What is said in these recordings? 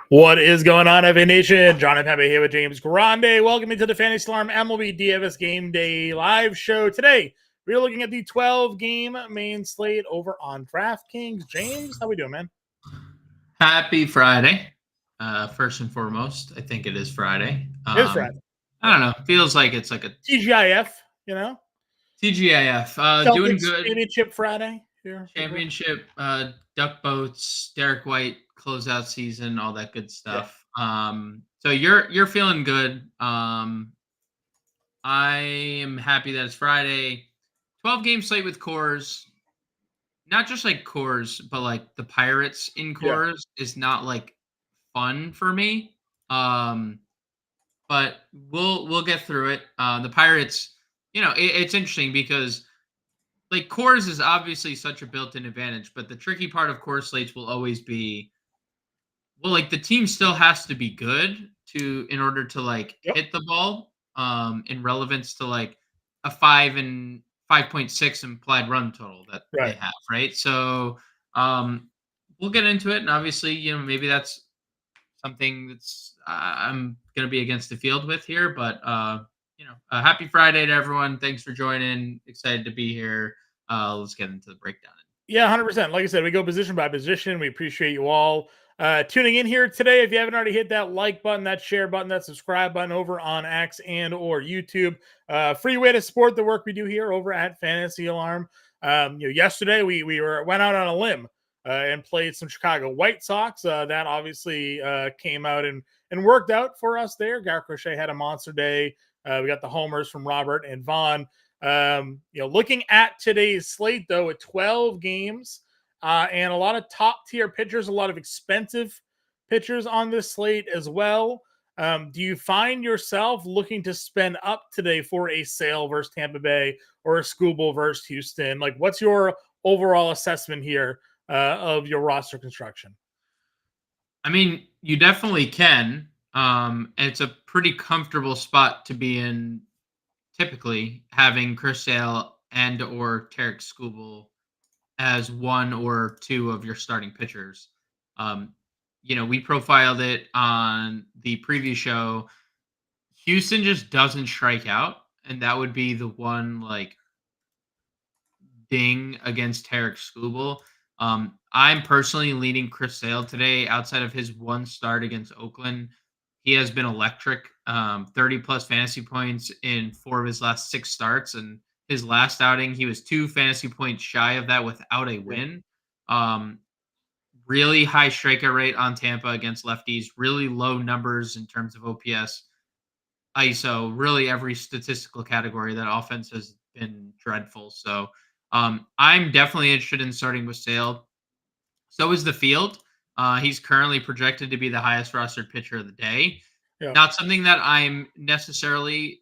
What is going on, FA Nation? John Impemba here with James Grande. Welcome to the Fantasy Alarm MLB DFS Game Day live show. Today, we're looking at the 12-game main slate over on DraftKings. James, how we doing, man? Happy Friday. First and foremost, I think it is Friday. It is Friday. I don't know. Feels like it's like a TGIF, you know? TGIF. Doing Celtics good. Championship Friday. Here. Championship, duck boats, Derek White, closeout season, all that good stuff. Yeah. So you're feeling good. I am happy that it's Friday. 12-game slate with cores. Not just like cores, but like the Pirates in cores is not like fun for me. But we'll get through it. The Pirates, it's interesting because like cores is obviously such a built-in advantage, but the tricky part of core slates will always be, well, like the team still has to be good in order to like hit the ball in relevance to like a 5.6 implied run total that they have, right? So we'll get into it, and obviously, maybe that's something that's I'm going to be against the field with here, but happy Friday to everyone. Thanks for joining. Excited to be here. Let's get into the breakdown. Yeah, 100%. Like I said, we go position by position. We appreciate you all tuning in here today. If you haven't already hit that like button, that share button, that subscribe button over on X and or YouTube. Free way to support the work we do here over at Fantasy Alarm. Yesterday we went out on a limb and played some Chicago White Sox. That obviously came out and worked out for us there. Gar Crochet had a monster day. We got the homers from Robert and Vaughn. Looking at today's slate, though, at 12 games and a lot of top tier pitchers, a lot of expensive pitchers on this slate as well. Do you find yourself looking to spend up today for a Sale versus Tampa Bay or a Skubal versus Houston? Like, what's your overall assessment here of your roster construction? I mean, you definitely can. It's a pretty comfortable spot to be in. Typically, having Chris Sale and or Tarek Skubal as one or two of your starting pitchers. We profiled it on the previous show. Houston just doesn't strike out, and that would be the one like ding against Tarek Skubal. I'm personally leaning Chris Sale today. Outside of his one start against Oakland, he has been electric. 30 plus fantasy points in 4 of his last 6 starts, and his last outing he was 2 fantasy points shy of that without a win. Really high strikeout rate on Tampa against lefties. Really low numbers in terms of OPS, ISO. Really every statistical category. That offense has been dreadful. So I'm definitely interested in starting with Sale. So is the field. He's currently projected to be the highest rostered pitcher of the day. Yeah. Not something that I'm necessarily,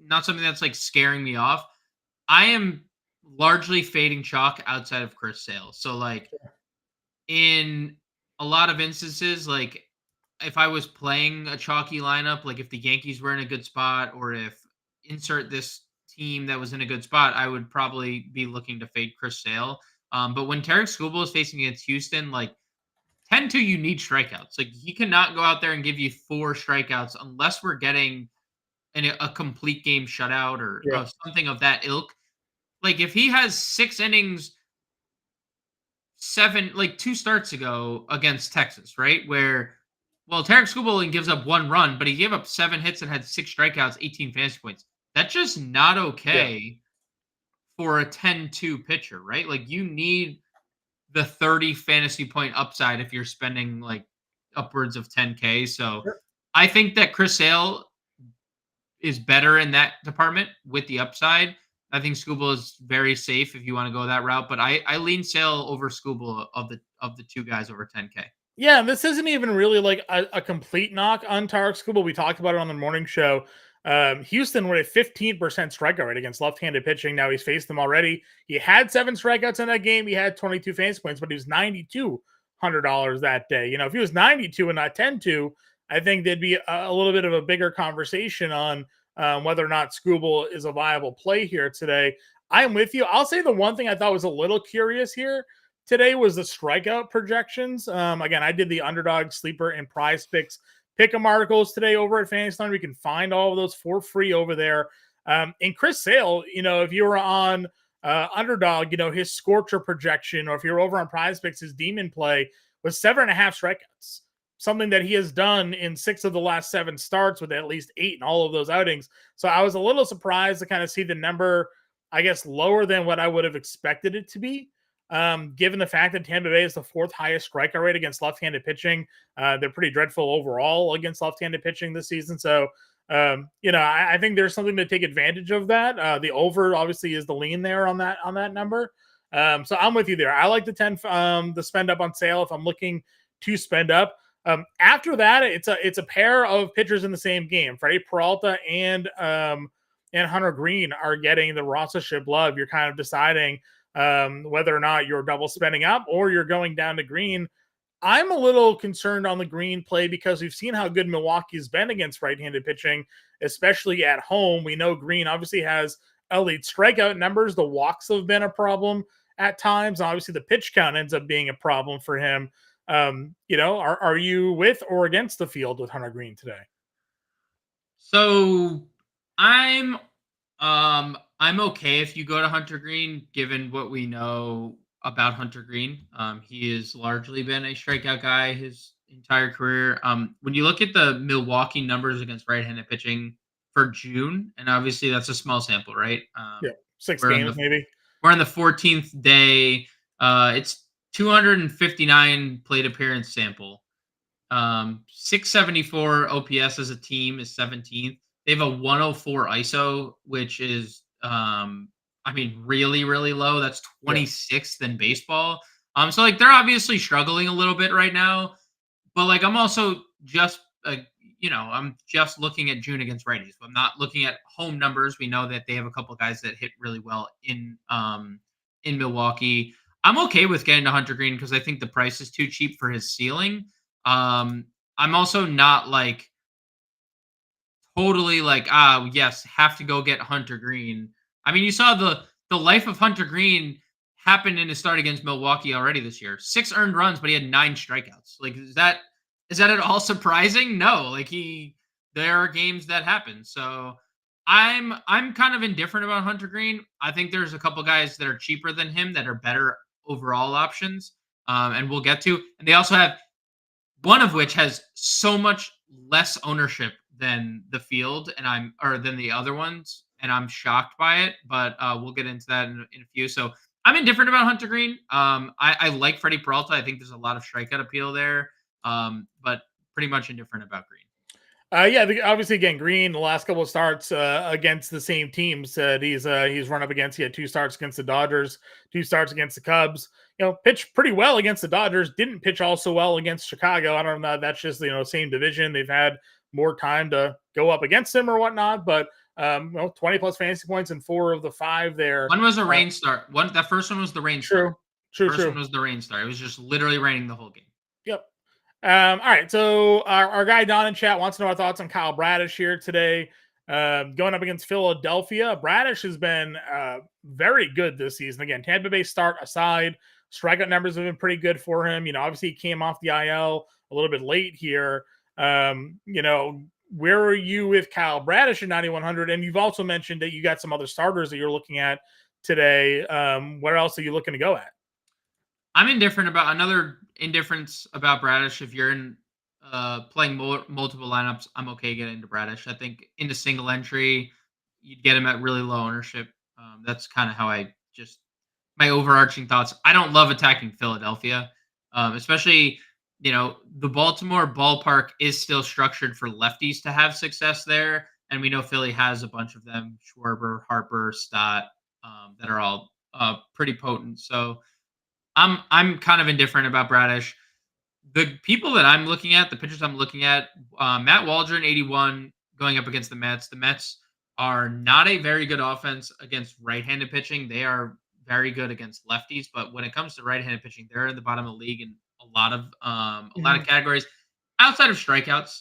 not something that's like scaring me off. I am largely fading chalk outside of Chris Sale. So like in a lot of instances, like if I was playing a chalky lineup, like if the Yankees were in a good spot or if insert this team that was in a good spot, I would probably be looking to fade Chris Sale. But when Tarek Skubal is facing against Houston, like 10-2, you need strikeouts. Like he cannot go out there and give you 4 strikeouts unless we're getting a complete game shutout or something of that ilk. Like if he has 6 innings, 2 starts ago against Texas, right? Where, well, Tarek Skubal gives up 1 run, but he gave up 7 hits and had 6 strikeouts, 18 fantasy points. That's just not okay for a 10-2 pitcher, right? Like you need the 30 fantasy point upside if you're spending like upwards of 10K. So I think that Chris Sale is better in that department with the upside. I think Skubal is very safe if you want to go that route, but I lean Sale over Skubal of the 2 guys over 10K. Yeah, this isn't even really like a complete knock on Tarek Skubal. We talked about it on the morning show. Houston with a 15% strikeout rate against left-handed pitching. Now he's faced them already. He had 7 strikeouts in that game. He had 22 fantasy points, but he was $9,200 that day. If he was 92 and not 10-2, I think there'd be a little bit of a bigger conversation on whether or not Skubal is a viable play here today. I'm with you. I'll say the one thing I thought was a little curious here today was the strikeout projections. Again, I did the underdog sleeper and prize picks pick'em articles today over at Fantasyland. We can find all of those for free over there. And Chris Sale, if you were on underdog, his scorcher projection, or if you're over on prize picks, his demon play was 7.5 strikeouts, something that he has done in 6 of the last 7 starts with at least 8 in all of those outings. So I was a little surprised to kind of see the number, I guess, lower than what I would have expected it to be. Given the fact that Tampa Bay is the 4th highest strikeout rate against left-handed pitching, they're pretty dreadful overall against left-handed pitching this season. So, I think there's something to take advantage of that. The over obviously is the lean there on that number. So I'm with you there. I like the spend up on Sale if I'm looking to spend up. After that, it's a pair of pitchers in the same game. Freddie Peralta and Hunter Green are getting the rostership love. You're kind of deciding whether or not you're double spending up or you're going down to Green. I'm a little concerned on the Green play because we've seen how good Milwaukee's been against right-handed pitching, especially at home. We know Green obviously has elite strikeout numbers. The walks have been a problem at times. Obviously, the pitch count ends up being a problem for him. Are you with or against the field with Hunter Green today? So I'm okay if you go to Hunter Green, given what we know about Hunter Green. He has largely been a strikeout guy his entire career. When you look at the Milwaukee numbers against right-handed pitching for June, and obviously that's a small sample, right? Yeah, 6 we're in games the maybe. we're on the 14th day. It's 259 plate appearance sample. 674 OPS as a team is 17th. They have a 104 ISO, which is really, really low. That's 26th in baseball. So like they're obviously struggling a little bit right now, but like I'm also just I'm just looking at June against righties. I'm not looking at home numbers. We know that they have a couple guys that hit really well in Milwaukee. I'm okay with getting to Hunter Green because I think the price is too cheap for his ceiling. I'm also not like totally like, yes, have to go get Hunter Green. I mean, you saw the life of Hunter Green happen in his start against Milwaukee already this year. 6 earned runs, but he had 9 strikeouts. Like, is that at all surprising? No. Like there are games that happen. So I'm kind of indifferent about Hunter Green. I think there's a couple guys that are cheaper than him that are better overall options. And we'll get to. And they also have one of which has so much less ownership than the field than the other ones, and I'm shocked by it. But we'll get into that in a few. So I'm indifferent about Hunter Green. I like Freddie Peralta. I think there's a lot of strikeout appeal there, but pretty much indifferent about Green. Obviously, again, Green, the last couple of starts against the same teams he's run up against. He had 2 starts against the Dodgers, 2 starts against the Cubs. Pitched pretty well against the Dodgers. Didn't pitch also well against Chicago. I don't know. That's just same division. They've had more time to go up against him or whatnot. But 20 plus fantasy points in 4 of the 5 there. One was a rain start. That first one was the rain start. True. One was the rain start. It was just literally raining the whole game. Yep. All right, so our guy Don in chat wants to know our thoughts on Kyle Bradish here today. Going up against Philadelphia. Bradish has been very good this season. Again, Tampa Bay start aside, strikeout numbers have been pretty good for him. Obviously he came off the IL a little bit late here. Where are you with Kyle Bradish at 9,100? And you've also mentioned that you got some other starters that you're looking at today. Where else are you looking to go at? I'm indifferent about indifference about Bradish. If you're in playing multiple lineups, I'm okay getting into Bradish. I think into single entry, you'd get him at really low ownership. That's kind of how my overarching thoughts. I don't love attacking Philadelphia, especially the Baltimore ballpark is still structured for lefties to have success there, and we know Philly has a bunch of them: Schwarber, Harper, Stott, that are all pretty potent. So I'm kind of indifferent about Bradish. The people that I'm looking at, the pitchers I'm looking at, Matt Waldron, 81, going up against the Mets. The Mets are not a very good offense against right-handed pitching. They are very good against lefties, but when it comes to right-handed pitching, they're in the bottom of the league in a lot of categories. Outside of strikeouts,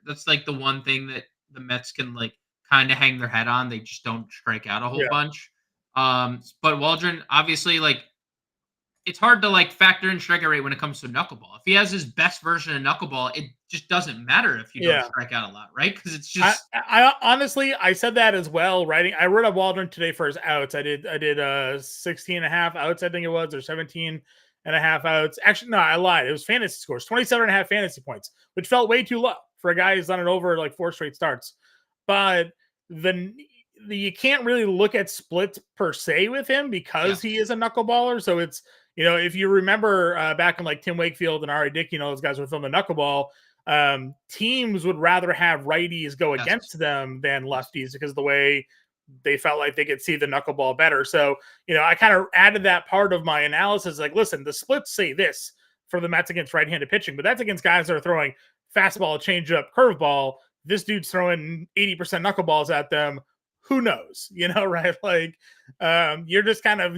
that's like the one thing that the Mets can like kind of hang their head on. They just don't strike out a whole bunch. But Waldron, obviously, like it's hard to like factor in strikeout rate when it comes to knuckleball. If he has his best version of knuckleball, it just doesn't matter if you don't Yeah. strike out a lot, right? Because it's I, just I honestly, I said that as well. I wrote up Waldron today for his outs. I did 16 and a half outs, I think it was, or 17 and a half outs. Actually, no, I lied. It was fantasy scores, 27 and a half fantasy points, which felt way too low for a guy who's done it over like 4 straight starts. But the you can't really look at splits per se with him because he is a knuckleballer. So it's, if you remember back in like Tim Wakefield and Ari Dickey, those guys were filming knuckleball. Teams would rather have righties go against them than lefties because of the way they felt like they could see the knuckleball better. So, I kind of added that part of my analysis. Like, listen, the splits say this for the Mets against right-handed pitching, but that's against guys that are throwing fastball, changeup, curveball. This dude's throwing 80% knuckleballs at them. Who knows? Right? Like, you're just kind of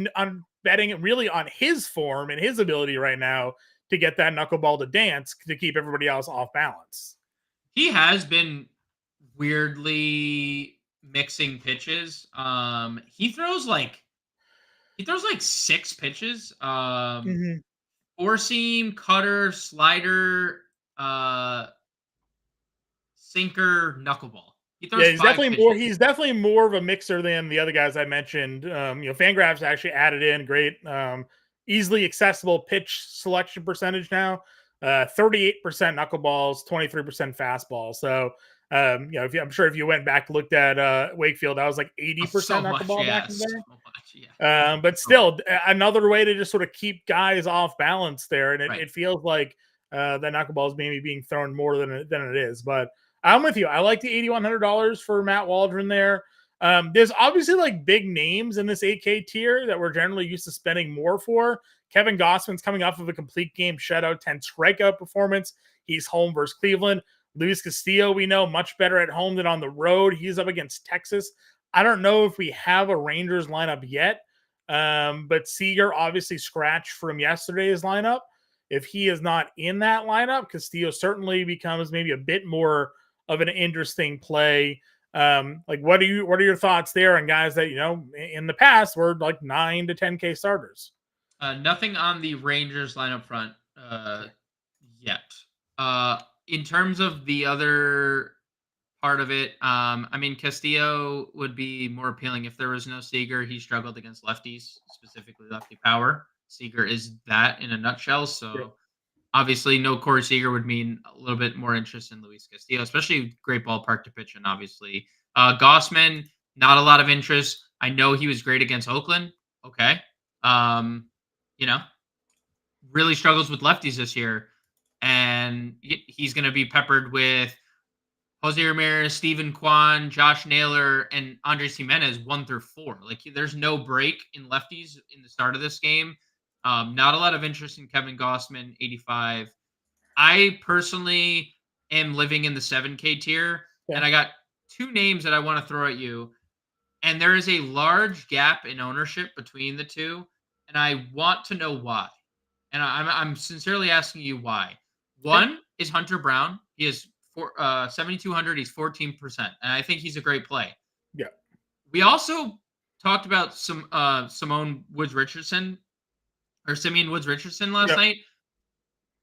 betting really on his form and his ability right now to get that knuckleball to dance to keep everybody else off balance. He has been weirdly mixing pitches. He throws like 6 pitches. Four seam, cutter, slider, sinker, knuckleball. He throws He's 5 definitely pitches. more. He's definitely more of a mixer than the other guys I mentioned. Fangraphs actually added in great, easily accessible pitch selection percentage now. 38% knuckleballs, 23% fastball. So, I'm sure if you went back looked at Wakefield, that was like 80% knuckleball back in there. But still, another way to just sort of keep guys off balance there, and it feels like the knuckleball is maybe being thrown more than it is, but. I'm with you. I like the $8,100 for Matt Waldron there. There's obviously like big names in this 8K tier that we're generally used to spending more for. Kevin Gossman's coming off of a complete game shutout, 10 strikeout performance. He's home versus Cleveland. Luis Castillo, we know, much better at home than on the road. He's up against Texas. I don't know if we have a Rangers lineup yet, but Seager obviously scratched from yesterday's lineup. If he is not in that lineup, Castillo certainly becomes maybe a bit more of an interesting play. Like what are your thoughts there on guys that, in the past were like 9 to 10K starters? Nothing on the Rangers lineup front yet. In terms of the other part of it, Castillo would be more appealing if there was no Seager. He struggled against lefties, specifically lefty power. Seager is that in a nutshell. So obviously, no Corey Seager would mean a little bit more interest in Luis Castillo, especially great ballpark to pitch in, obviously. Gossman, not a lot of interest. I know he was great against Oakland. Okay. Really struggles with lefties this year. And he's going to be peppered with Jose Ramirez, Steven Kwan, Josh Naylor, and Andres Jimenez 1 through 4. Like, there's no break in lefties in the start of this game. Not a lot of interest in Kevin Gossman, 85. I personally am living in the 7K tier, and I got 2 names that I want to throw at you. And there is a large gap in ownership between the two, and I want to know why. And I'm sincerely asking you why. One is Hunter Brown. He is 7,200. He's 14%, and I think he's a great play. Yeah. We also talked about Simeon Woods Richardson last night.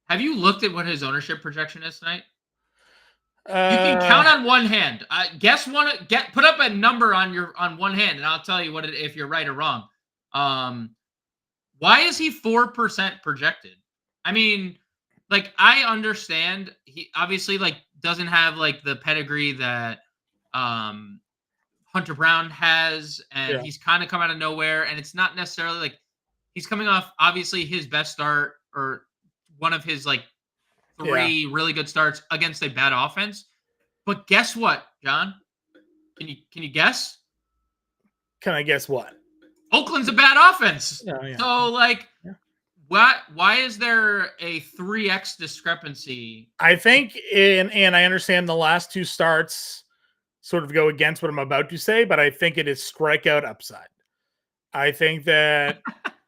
Have you looked at what his ownership projection is tonight? You can count on one hand. Put up a number on one hand, and I'll tell you if you're right or wrong. Why is he 4% projected? I understand he obviously doesn't have the pedigree that Hunter Brown has, and he's kind of come out of nowhere, and it's not necessarily he's coming off obviously his best start or one of his 3 really good starts against a bad offense. But guess what, John? Can you guess? Can I guess what? Oakland's a bad offense. So why is there a 3x discrepancy? I think and I understand the last 2 starts sort of go against what I'm about to say, but I think it is strikeout upside. I think that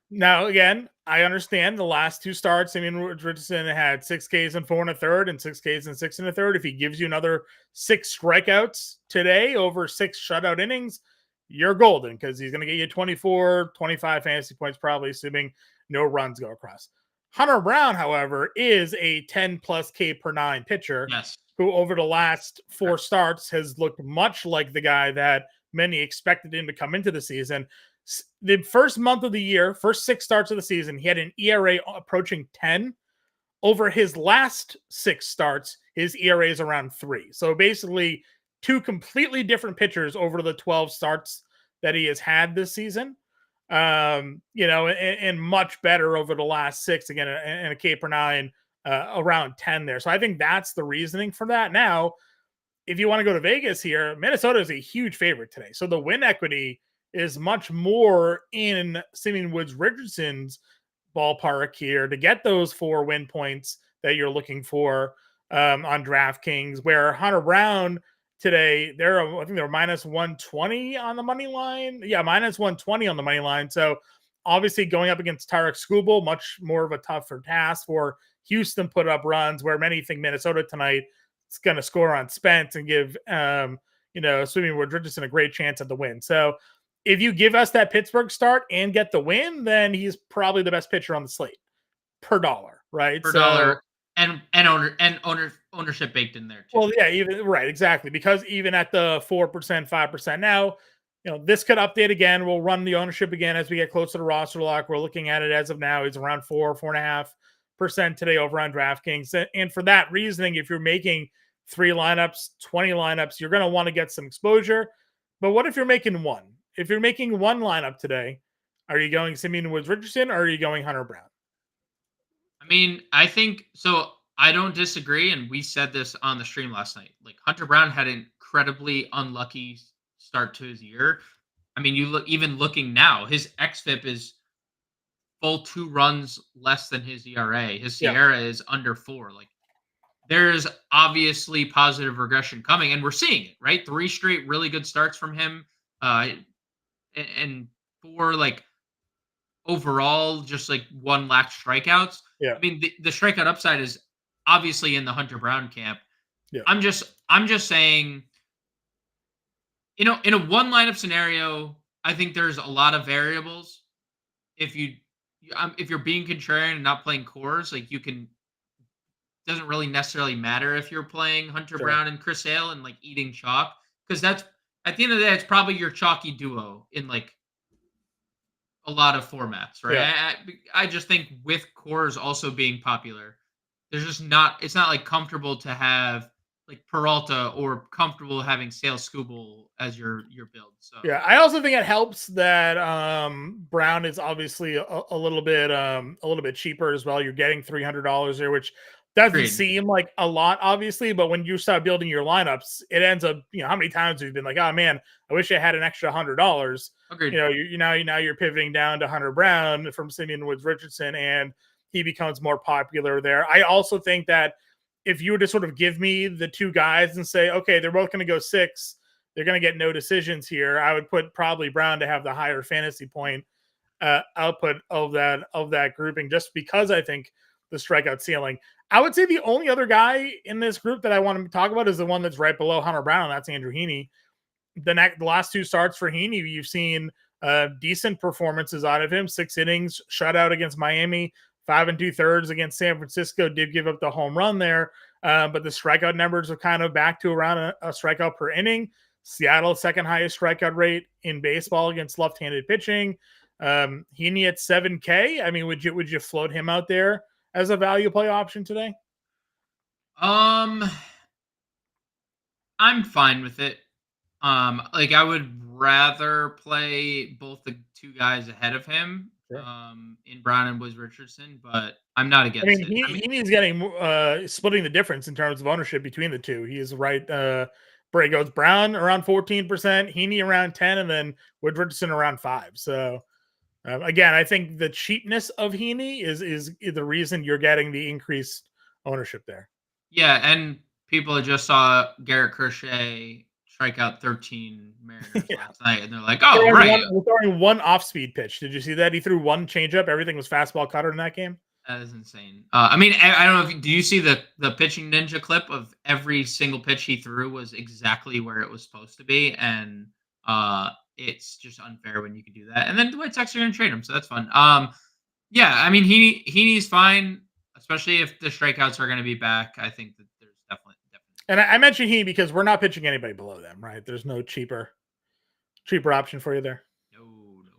now, again, I understand the last 2 starts. Richardson had 6 Ks and 4 1/3 and 6 Ks and 6 1/3. If he gives you another 6 strikeouts today over 6 shutout innings, you're golden because he's going to get you 24, 25 fantasy points, probably assuming no runs go across. Hunter Brown, however, is a 10 plus K per nine pitcher Yes. who over the last 4 starts has looked much like the guy that many expected him to come into the season. The first month of the year, first 6 starts of the season, he had an ERA approaching 10. Over his last 6 starts, his ERA is around 3. So basically, 2 completely different pitchers over the 12 starts that he has had this season. And much better over the last 6, again, and a K per 9 around 10 there. So I think that's the reasoning for that. Now, if you want to go to Vegas here, Minnesota is a huge favorite today. So the win equity is much more in Simeon Woods Richardson's ballpark here to get those 4 win points that you're looking for on DraftKings, where Hunter Brown today, I think they're minus 120 on the money line. Yeah, minus 120 on the money line. So obviously going up against Tarek Skubal, much more of a tougher task for Houston put up runs, where many think Minnesota tonight is going to score on Spence and give Simeon Woods Richardson a great chance at the win. So if you give us that Pittsburgh start and get the win, then he's probably the best pitcher on the slate per dollar, right? Per dollar, and ownership baked in there too. Well, yeah, even right, exactly. Because even at the 4%, 5% now, this could update again. We'll run the ownership again as we get closer to roster lock. We're looking at it as of now. It's around 4.5% today over on DraftKings. And for that reasoning, if you're making 3 lineups, 20 lineups, you're going to want to get some exposure. But what if you're making 1? If you're making 1 lineup today, are you going Simeon Woods Richardson or are you going Hunter Brown? I mean, I think so. I don't disagree, and we said this on the stream last night. Like, Hunter Brown had an incredibly unlucky start to his year. I mean, even looking now, his xFIP is full 2 runs less than his ERA. His Sierra is under 4. Like, there's obviously positive regression coming, and we're seeing it, right? 3 straight really good starts from him. And 4 like overall just like 1 lack strikeouts. Yeah. I mean, the strikeout upside is obviously in the Hunter Brown camp. Yeah. I'm just saying, in a 1 lineup scenario, I think there's a lot of variables. If you're being contrarian and not playing cores, like doesn't really necessarily matter if you're playing Hunter Brown and Chris Sale and like eating chalk, because that's at the end of the day, it's probably your chalky duo in like a lot of formats, right? Yeah. I just think with cores also being popular, it's not like comfortable to have like Peralta or comfortable having Sale Skubal as your build. So yeah, I also think it helps that Brown is obviously a little bit cheaper as well. You're getting $300 there, which doesn't seem like a lot, obviously, but when you start building your lineups, it ends up, how many times we've been like, oh man, I wish I had an extra $100. Agreed. Now you're pivoting down to Hunter Brown from Simeon Woods Richardson, and he becomes more popular there. I also think that if you were to sort of give me the 2 guys and say, okay, they're both going to go 6, they're going to get no decisions here, I would put probably Brown to have the higher fantasy point output of that grouping, just because I think the strikeout ceiling. I would say the only other guy in this group that I want to talk about is the one that's right below Hunter Brown, and that's Andrew Heaney. The last 2 starts for Heaney, you've seen decent performances out of him. 6 innings, shutout against Miami, 5 2/3 against San Francisco. Did give up the home run there, but the strikeout numbers are kind of back to around a strikeout per inning. Seattle, second highest strikeout rate in baseball against left-handed pitching. Heaney at 7K. I mean, would you float him out there as a value play option today? I'm fine with it. Like, I would rather play both the 2 guys ahead of him, in Brown and Woods Richardson, but I'm not against it. Heaney's getting splitting the difference in terms of ownership between the 2. He is right. It goes Brown around 14%, Heaney around 10%, and then Woods Richardson around 5%. So again, I think the cheapness of Heaney is the reason you're getting the increased ownership there. Yeah, and people just saw Garrett Crochet strike out 13 Mariners last night, and they're like, "Oh, right." We're throwing 1 off-speed pitch. Did you see that? He threw 1 changeup. Everything was fastball cutter in that game. That is insane. I mean, I don't know. Do you see the pitching ninja clip of every single pitch he threw was exactly where it was supposed to be, and it's just unfair when you can do that. And then Dwight Texter going to trade him, so that's fun. Yeah, I mean he's fine, especially if the strikeouts are going to be back. I think that there's definitely. And I mentioned he because we're not pitching anybody below them, right? There's no cheaper option for you there. No, no, no, no.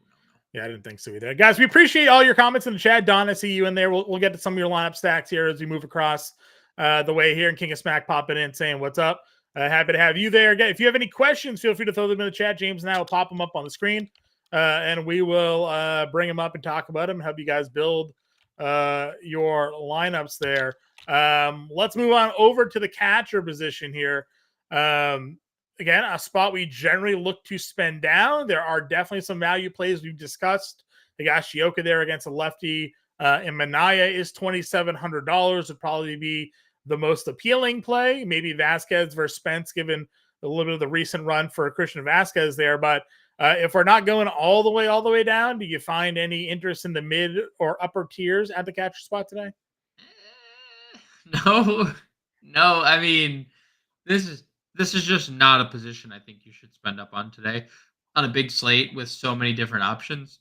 Yeah, I didn't think so either. Guys, we appreciate all your comments in the chat. Don, I see you in there. We'll get to some of your lineup stacks here as we move across the way here. And King of Smack popping in saying, what's up? Happy to have you there. Again, if you have any questions, feel free to throw them in the chat. James and I will pop them up on the screen. And we will bring them up and talk about them, help you guys build your lineups there. Let's move on over to the catcher position here. Again, a spot we generally look to spend down. There are definitely some value plays we've discussed. Higashioka there against a lefty. And Manaya is $2,700. Would probably be the most appealing play. Maybe Vasquez versus Spence, given a little bit of the recent run for Christian Vasquez there. But if we're not going all the way down, do you find any interest in the mid or upper tiers at the catcher spot today? No, no. I mean, this is just not a position I think you should spend up on today on a big slate with so many different options.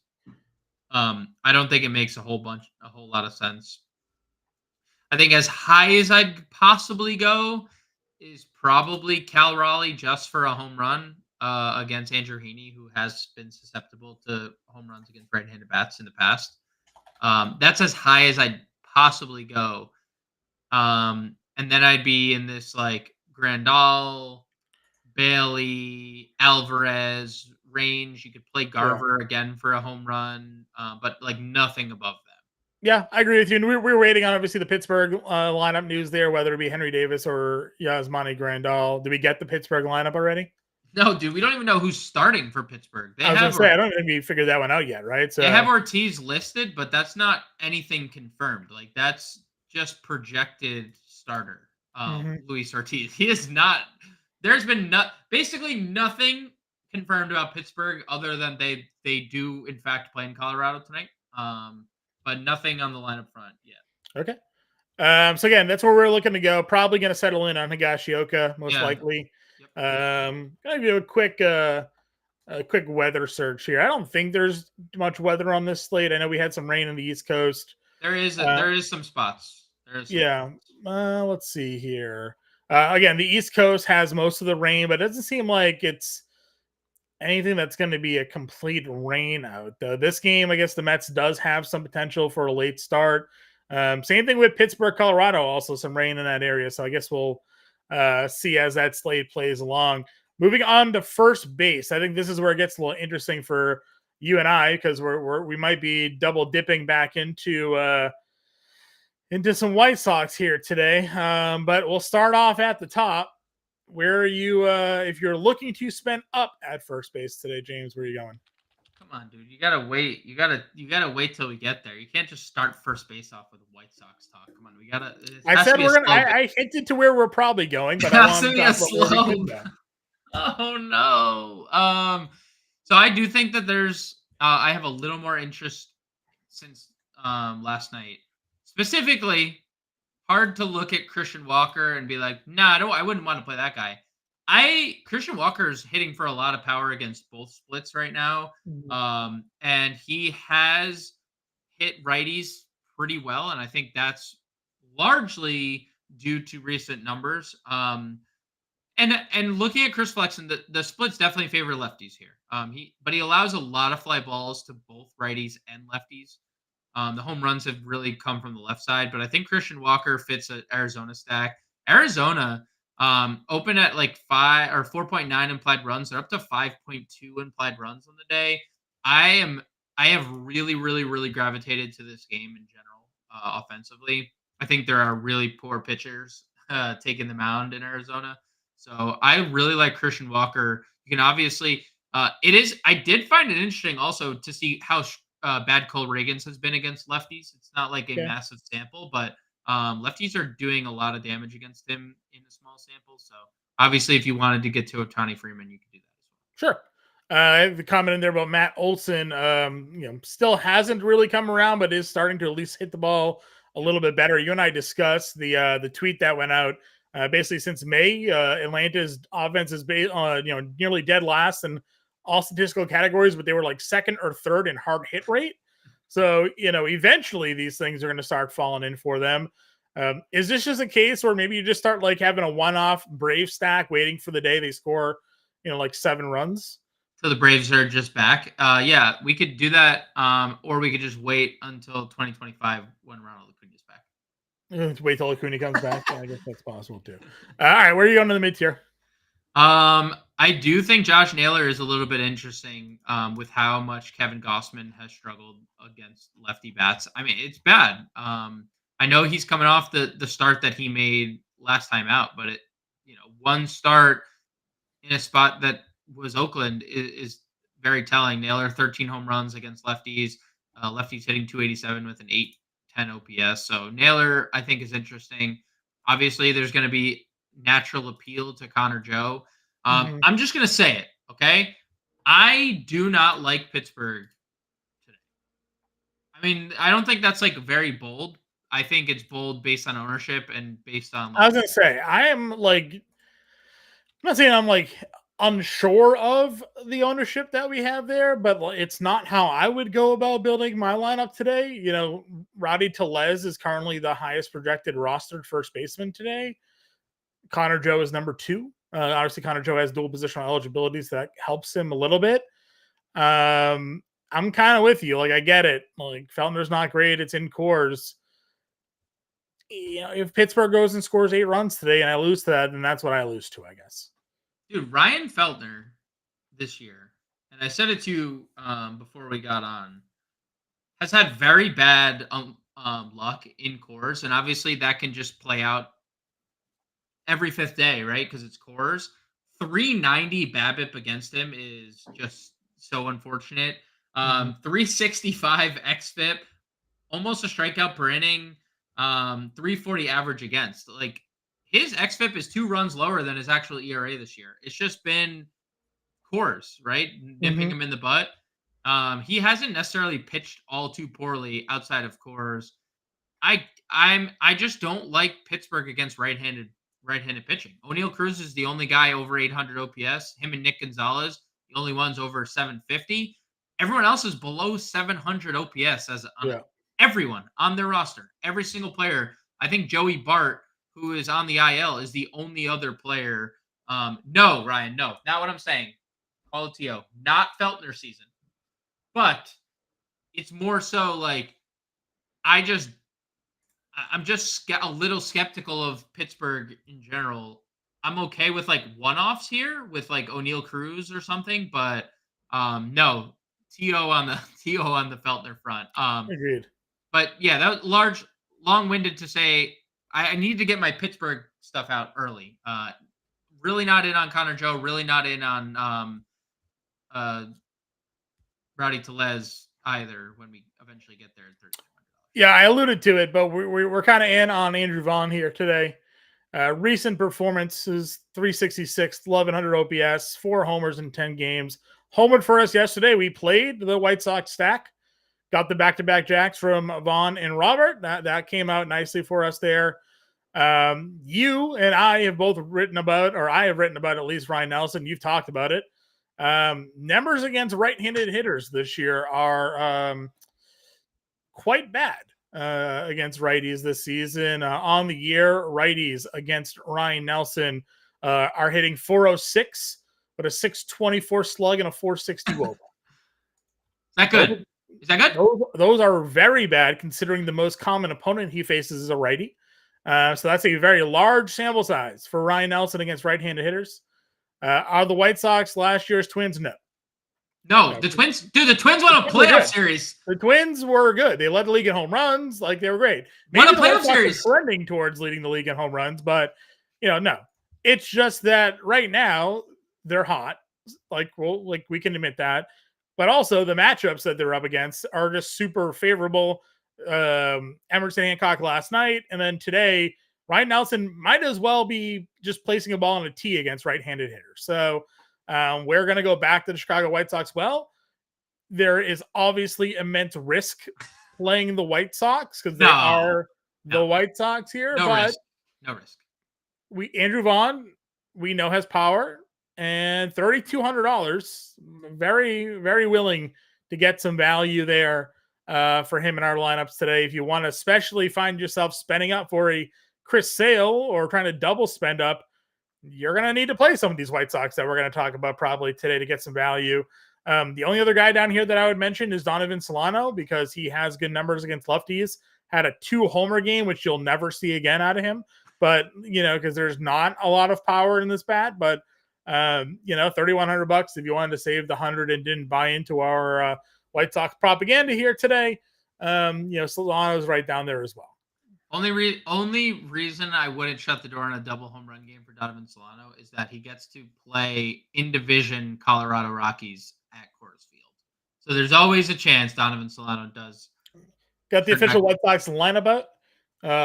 I don't think it makes a whole lot of sense. I think as high as I'd possibly go is probably Cal Raleigh just for a home run against Andrew Heaney, who has been susceptible to home runs against right-handed bats in the past. That's as high as I'd possibly go. And then I'd be in this like Grandal, Bailey, Alvarez range. You could play Garver again for a home run, but like nothing above that. Yeah, I agree with you. And we're waiting on obviously the Pittsburgh lineup news there, whether it be Henry Davis or Yasmani Grandal. Did we get the Pittsburgh lineup already? No, dude, we don't even know who's starting for Pittsburgh. I was going to say, I don't think we figured that one out yet, right? So they have Ortiz listed, but that's not anything confirmed. Like that's just projected starter. Luis Ortiz. He is not. There's been basically nothing confirmed about Pittsburgh other than they do in fact play in Colorado tonight. But nothing on the lineup front yet. Okay. So again, that's where we're looking to go. Probably going to settle in on Higashioka, most likely. Yep. Gonna do a quick weather search here. I don't think there's much weather on this slate. I know we had some rain in the East Coast. There is some spots. Let's see here. Again, the East Coast has most of the rain, but it doesn't seem like it's anything that's going to be a complete rain out. This game, I guess the Mets does have some potential for a late start. Same thing with Pittsburgh, Colorado, also some rain in that area. So I guess we'll see as that slate plays along. Moving on to first base. I think this is where it gets a little interesting for you and I, because we might be double dipping back into some White Sox here today. But we'll start off at the top. Where are you, if you're looking to spend up at first base today, James, where are you going? Come on, dude. You gotta wait. You gotta wait till we get there. You can't just start first base off with White Sox talk. Come on, we gotta. I said we're gonna. I hinted to where we're probably going, but I want to be a slow. Oh no. So I do think that there's. I have a little more interest since last night. Specifically, hard to look at Christian Walker and be like, nah, I wouldn't want to play that guy. Christian Walker's hitting for a lot of power against both splits right now. And he has hit righties pretty well. And I think that's largely due to recent numbers. And looking at Chris Flexen, the splits definitely favor lefties here. But he allows a lot of fly balls to both righties and lefties. The home runs have really come from the left side, but I think Christian Walker fits an Arizona stack. Arizona open at like 5 or 4.9 implied runs. They're up to 5.2 implied runs on the day. I have really, really, really gravitated to this game in general offensively. I think there are really poor pitchers taking the mound in Arizona. So I really like Christian Walker. You can obviously I did find it interesting also to see how bad Cole Reagans has been against lefties. It's not like a massive sample, but lefties are doing a lot of damage against him in a small sample. So obviously, if you wanted to get to Ohtani Freeman, you could do that as well. Sure. I have the comment in there about Matt Olson. Still hasn't really come around, but is starting to at least hit the ball a little bit better. You and I discussed the tweet that went out. Basically, since May, Atlanta's offense is nearly dead last in all statistical categories, but they were like second or third in hard hit rate. So, eventually these things are going to start falling in for them. Is this just a case where maybe you just start like having a one-off Brave stack waiting for the day they score, like 7 runs? So the Braves are just back. Yeah, we could do that. Or we could just wait until 2025 when Ronald Acuna's back. Let's wait till Acuna comes back. Yeah, I guess that's possible too. All right, where are you going to the mid tier? I do think Josh Naylor is a little bit interesting with how much Kevin Gossman has struggled against lefty bats. I mean, it's bad. I know he's coming off the start that he made last time out, but one start in a spot that was Oakland is very telling. Naylor 13 home runs against lefties. Lefties hitting 287 with an 810 OPS. So Naylor, I think, is interesting. Obviously, there's going to be natural appeal to Connor Joe. I'm just going to say it, okay? I do not like Pittsburgh today. I mean, I don't think that's like very bold. I think it's bold based on ownership and based on I was going to say, I'm not saying I'm like unsure of the ownership that we have there, but it's not how I would go about building my lineup today. Rowdy Tellez is currently the highest projected rostered first baseman today. Connor Joe is number 2. Obviously, Connor Joe has dual positional eligibility, so that helps him a little bit. I'm kind of with you. Like, I get it. Like, Feltner's not great. It's in Coors. If Pittsburgh goes and scores 8 runs today and I lose to that, then that's what I lose to, I guess. Dude, Ryan Feltner this year, and I said it to you before we got on, has had very bad luck in Coors, and obviously that can just play out every 5th day, right? Because it's Coors. 390 BABIP against him is just so unfortunate. 365 xFIP, almost a strikeout per inning. 340 average against. Like, his xFIP is 2 runs lower than his actual ERA this year. It's just been Coors, right? Nipping him in the butt. He hasn't necessarily pitched all too poorly outside of Coors. I just don't like Pittsburgh against right-handed pitching. O'Neal Cruz is the only guy over 800 OPS. Him and Nick Gonzalez, the only ones over 750. Everyone else is below 700 OPS everyone on their roster. Every single player. I think Joey Bart, who is on the IL, is the only other player. No, Ryan, no, not what I'm saying. Call it TO. Not Feltner season. But it's more so like I'm just a little skeptical of Pittsburgh in general. I'm okay with like one-offs here with like O'Neal Cruz or something, but no, TO on the Feltner front. Agreed. But yeah, that was long-winded to say I need to get my Pittsburgh stuff out early. Really not in on Connor Joe. Really not in on Rowdy Tellez either when we eventually get there at $3,200. Yeah, I alluded to it, but we're kind of in on Andrew Vaughn here today. Recent performances: 366, 1100 OPS, 4 homers in 10 games. Homered for us yesterday. We played the White Sox stack. Got the back-to-back jacks from Vaughn and Robert. That came out nicely for us there. You and I have both written about, or I have written about at least Ryan Nelson. You've talked about it. Numbers against right-handed hitters this year are quite bad against righties this season. On the year, righties against Ryan Nelson are hitting 406, but a 624 slug and a 460 WOBA. Is that good? Is that good? Those are very bad considering the most common opponent he faces is a righty. So that's a very large sample size for Ryan Nelson against right-handed hitters. Are the White Sox last year's Twins? No, the Twins, dude, the Twins won a playoff series. The Twins were good. They led the league in home runs. Like, they were great. Maybe won a playoff series. Trending towards leading the league in home runs, but, no. It's just that right now they're hot. Like, we can admit that. But also the matchups that they're up against are just super favorable. Emerson Hancock last night, and then today, Ryan Nelson might as well be just placing a ball on a tee against right-handed hitters. So we're going to go back to the Chicago White Sox. Well, there is obviously immense risk playing the White Sox because they are the White Sox here. No risk. Andrew Vaughn, we know, has power, and $3,200, very, very willing to get some value there for him in our lineups today. If you want to especially find yourself spending up for a Chris Sale or trying to double spend up, you're going to need to play some of these White Sox that we're going to talk about probably today to get some value. The only other guy down here that I would mention is Donovan Solano because he has good numbers against lefties. Had a 2-homer game, which you'll never see again out of him. But, because there's not a lot of power in this bat. But, $3,100 if you wanted to save the 100 and didn't buy into our White Sox propaganda here today, Solano's right down there as well. Only reason I wouldn't shut the door on a double home run game for Donovan Solano is that he gets to play in division Colorado Rockies at Coors Field. So there's always a chance Donovan Solano does. Got the official White Sox lineup out.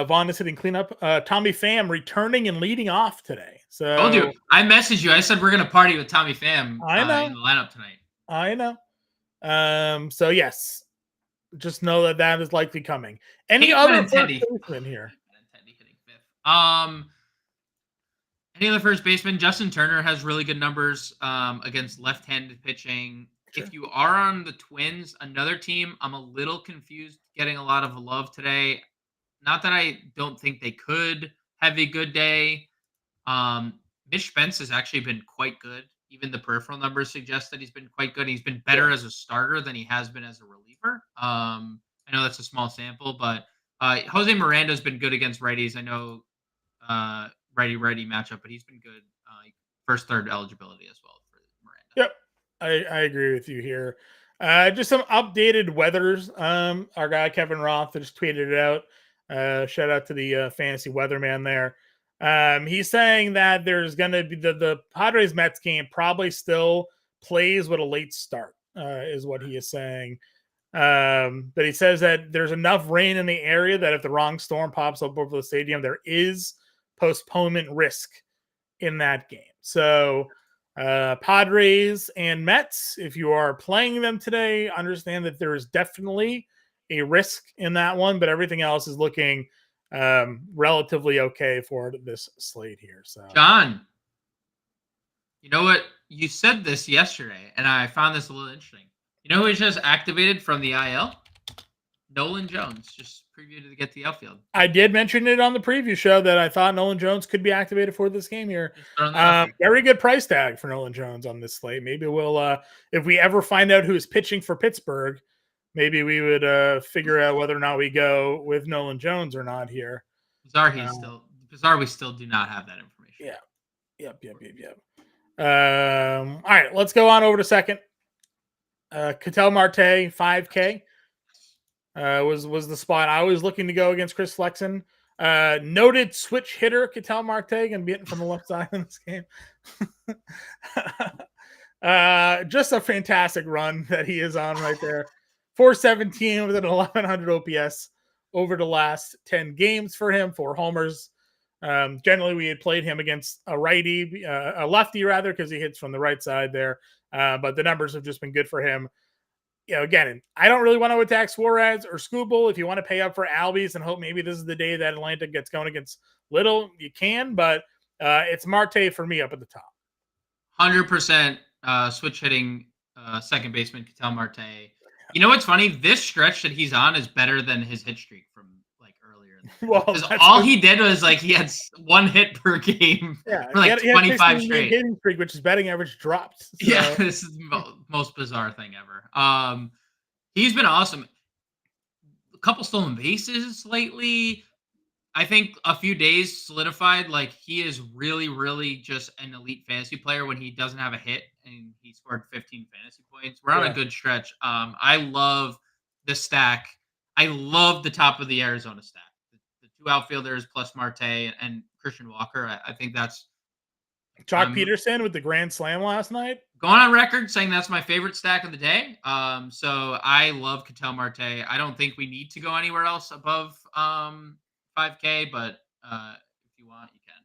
Vaughn is hitting cleanup. Tommy Pham returning and leading off today. So told you. I messaged you. I said we're going to party with Tommy Pham I know. in the lineup tonight. I know. So yes, just know that is likely coming. Any other first baseman here? Any other first baseman? Justin Turner has really good numbers against left-handed pitching. Sure. If you are on the Twins, another team, I'm a little confused getting a lot of love today. Not that I don't think they could have a good day. Mitch Spence has actually been quite good. Even the peripheral numbers suggest that he's been quite good. He's been better as a starter than he has been as a reliever. I know that's a small sample, but Jose Miranda's been good against righties. I know righty matchup, but he's been good. First, third eligibility as well for Miranda. Yep, I agree with you here. Just some updated weathers. Our guy Kevin Roth just tweeted it out. Shout out to the fantasy weatherman there. He's saying that there's going to be the Padres Mets game probably still plays with a late start, is what he is saying. But he says that there's enough rain in the area that if the wrong storm pops up over the stadium, there is postponement risk in that game. So Padres and Mets, if you are playing them today, understand that there is definitely a risk in that one, but everything else is looking relatively okay for this slate here. So John, you know what? You said this yesterday, and I found this a little interesting. You know who just activated from the IL? Nolan Jones, just previewed to get the outfield. I did mention it on the preview show that I thought Nolan Jones could be activated for this game here. Very good price tag for Nolan Jones on this slate. Maybe we'll, if we ever find out who's pitching for Pittsburgh, maybe we would figure out whether or not we go with Nolan Jones or not here. Bizarre, we still do not have that information. Yeah. Yep. All right, let's go on over to second. Ketel Marte, 5K. Was the spot I was looking to go against Chris Flexen. Noted switch hitter Ketel Marte going to be hitting from the left side in this game. Just a fantastic run that he is on right there. 417 with an 1100 OPS over the last 10 games for him, 4 homers. Generally, we had played him against a lefty rather, because he hits from the right side there. But the numbers have just been good for him. Again, I don't really want to attack Suarez or Skubal. If you want to pay up for Albies and hope maybe this is the day that Atlanta gets going against Little, you can. But it's Marte for me up at the top. 100% switch hitting second baseman Ketel Marte. You know what's funny? This stretch that he's on is better than his hit streak from earlier. Because all he did was he had 1 hit per game for 25 straight. Hitting streak, which his batting average dropped. So. Yeah, this is the most bizarre thing ever. He's been awesome. A couple stolen bases lately. I think a few days solidified he is really, really just an elite fantasy player when he doesn't have a hit, and he scored 15 fantasy points. We're on a good stretch. I love the stack. I love the top of the Arizona stack. The 2 outfielders plus Marte and Christian Walker. I think that's Jock Peterson with the grand slam last night. Going on record saying that's my favorite stack of the day. So I love Ketel Marte. I don't think we need to go anywhere else above 5K, but if you want, you can.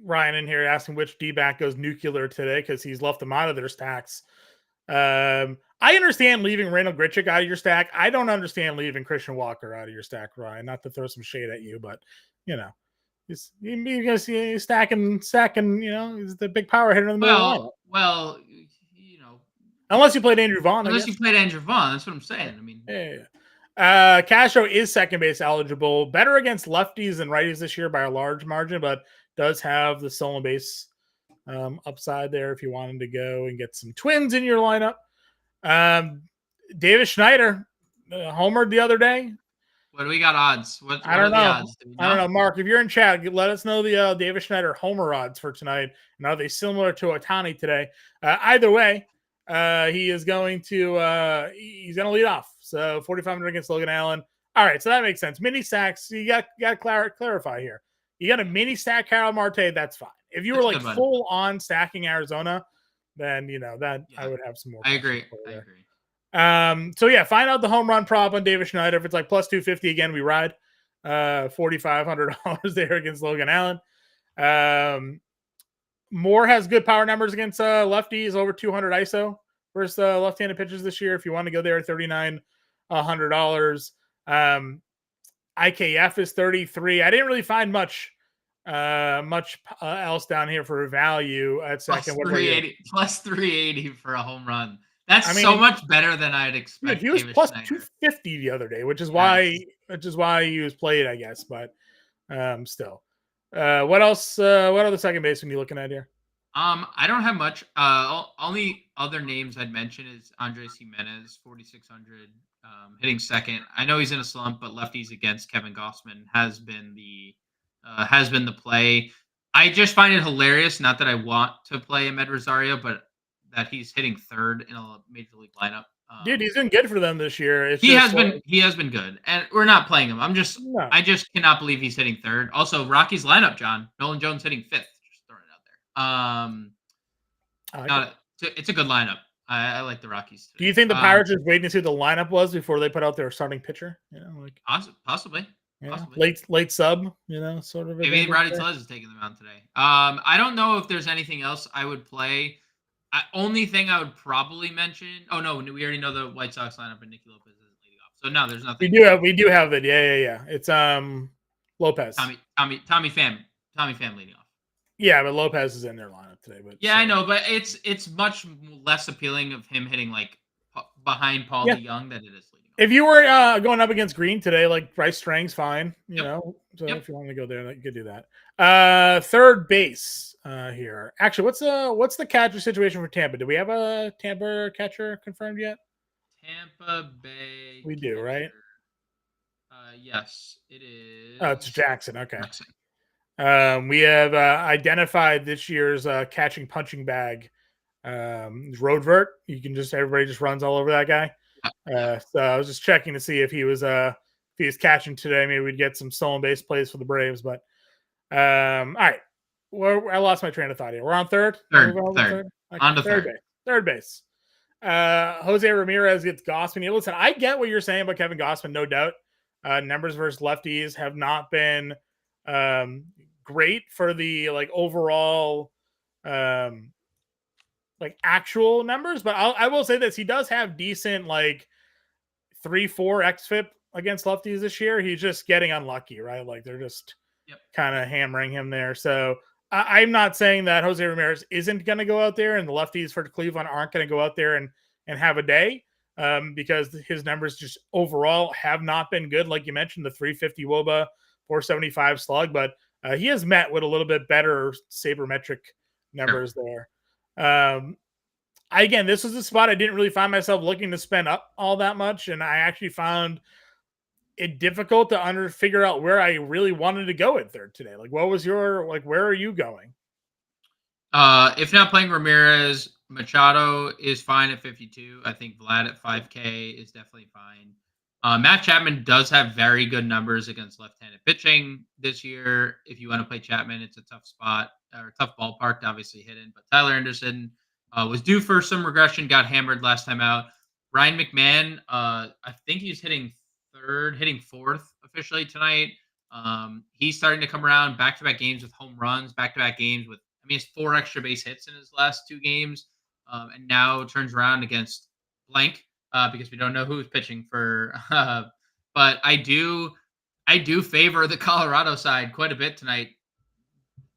Ryan in here asking which D-back goes nuclear today because he's left them out of their stacks. I understand leaving Randall Grichuk out of your stack. I don't understand leaving Christian Walker out of your stack, Ryan. Not to throw some shade at you, but he's stacking. He's the big power hitter in the middle. Well, Unless you played Andrew Vaughn, Unless you played Andrew Vaughn. That's what I'm saying. I mean, Castro is second base eligible. Better against lefties than righties this year by a large margin, but does have the stolen base upside there if you wanted to go and get some twins in your lineup. Davis Schneider homered the other day. what do we got odds? What are the odds? Do we know? I don't know, Mark. If you're in chat, let us know the Davis Schneider homer odds for tonight. And are they similar to Ohtani today? Either way, he is going to he's going to lead off. So 4,500 against Logan Allen. All right, so that makes sense. Mini stacks. You got to clarify here. You got a mini stack Carol Marte. That's fine. If you were like full on stacking Arizona, then I would have some more. I agree. So yeah, find out the home run prop on Davis Schneider. If it's like plus 250 again, we ride. $4,500 there against Logan Allen. Moore has good power numbers against lefties, over 200 ISO versus left-handed pitchers this year. If you want to go there, $3,900. IKF is 33. I didn't really find much else down here for value at second. Plus 380 for a home run. That's so much better than I'd expect. He was plus 250 the other day, which is why he was played, I guess. But still, what else? What other second baseman you looking at here? I don't have much. Only other names I'd mention is Andres Jimenez, 4,600, hitting second. I know he's in a slump, but lefties against Kevin Gossman has been the play. I just find it hilarious. Not that I want to play Amed Rosario, but that he's hitting third in a major league lineup. Dude, he's been good for them this year. He has been good, and we're not playing him. I just cannot believe he's hitting third. Also, Rockies lineup, John Nolan Jones hitting fifth. Just throwing it out there. It's a good lineup. I like the Rockies today. Do you think the Pirates are waiting to see what the lineup was before they put out their starting pitcher? Possibly. Late sub, sort of. Maybe Rowdy Tellez is taking them out today. I don't know if there's anything else I would play. Only thing I would probably mention. Oh no, we already know the White Sox lineup and Nicky Lopez is leading off. So no, there's nothing. We do have it. Yeah. It's Lopez. Tommy Pham leading off. Yeah, but Lopez is in their lineup today. But I know, but it's much less appealing of him hitting like behind Paul DeYoung than it is leading off. If you were going up against Green today, like Bryce Strang's fine, So if you want to go there, you could do that. Third base here. Actually, what's the catcher situation for Tampa? Do we have a Tampa catcher confirmed yet? Tampa Bay. We do, right? Yes, it is. Oh, it's Jackson. Okay. We have identified this year's catching punching bag. Roadvert. Everybody just runs all over that guy. So I was just checking to see if he was catching today. Maybe we'd get some stolen base plays for the Braves. But all right, I lost my train of thought here. We're on third. Third. Okay. On to third. Third base. Jose Ramirez gets Gossman. Listen, I get what you're saying about Kevin Gossman, no doubt. Numbers versus lefties have not been great for the overall actual numbers, but I will say this: he does have decent 3-4 xFIP against lefties this year. He's just getting unlucky, right? They're just kind of hammering him there. So I'm not saying that Jose Ramirez isn't going to go out there and the lefties for Cleveland aren't going to go out there and have a day because his numbers just overall have not been good. Like you mentioned, the 350 WOBA, 475 slug, but he has met with a little bit better sabermetric numbers there. Again, this was a spot I didn't really find myself looking to spend up all that much, and I actually found it difficult to figure out where I really wanted to go at third today. What was your where are you going? If not playing Ramirez, Machado is fine at 52. I think Vlad at 5K is definitely fine. Matt Chapman does have very good numbers against left-handed pitching this year. If you want to play Chapman, it's a tough spot or tough ballpark to obviously hit in. But Tyler Anderson was due for some regression, got hammered last time out. Ryan McMahon, I think he's hitting fourth officially tonight. He's starting to come around, back-to-back games with home runs, back-to-back games with, he has 4 extra base hits in his last 2 games, and now turns around against blank. Because we don't know who's pitching for, but I do favor the Colorado side quite a bit tonight.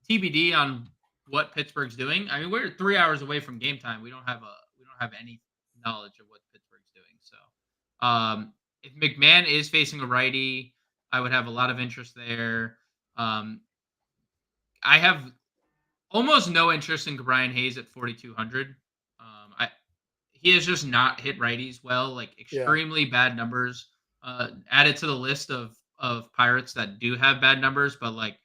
TBD on what Pittsburgh's doing. We're 3 hours away from game time. We don't have any knowledge of what Pittsburgh's doing. So if McMahon is facing a righty, I would have a lot of interest there. I have almost no interest in Brian Hayes at 4,200. He has just not hit righties well, like Yeah. extremely bad numbers. Added to the list of Pirates that do have bad numbers, but like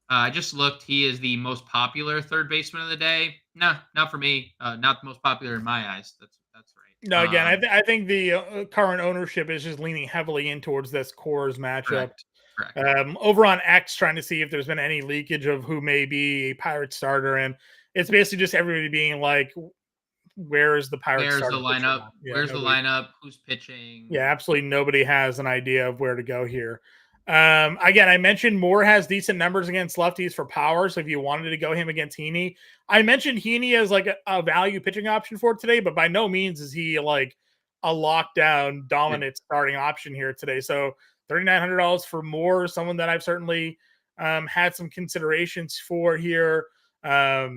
I just looked, he is the most popular third baseman of the day. Nah, not for me. Not the most popular in my eyes. That's No, again, right. I think the current ownership is just leaning heavily in towards this Coors matchup. Correct. Correct. Over on X, trying to see if there's been any leakage of who may be a Pirate starter, and it's basically just everybody being like, "Where is the Pirate Where's the starter pitcher lineup? now?" Yeah, Where's the nobody. lineup? Who's pitching? Yeah, absolutely nobody has an idea of where to go here. Again, I mentioned Moore has decent numbers against lefties for power. So if you wanted to go him against Heaney, I mentioned Heaney as like a value pitching option for today, but by no means is he like a lockdown Yeah. dominant starting option here today. So $3,900 for Moore, someone that I've certainly had some considerations for here. But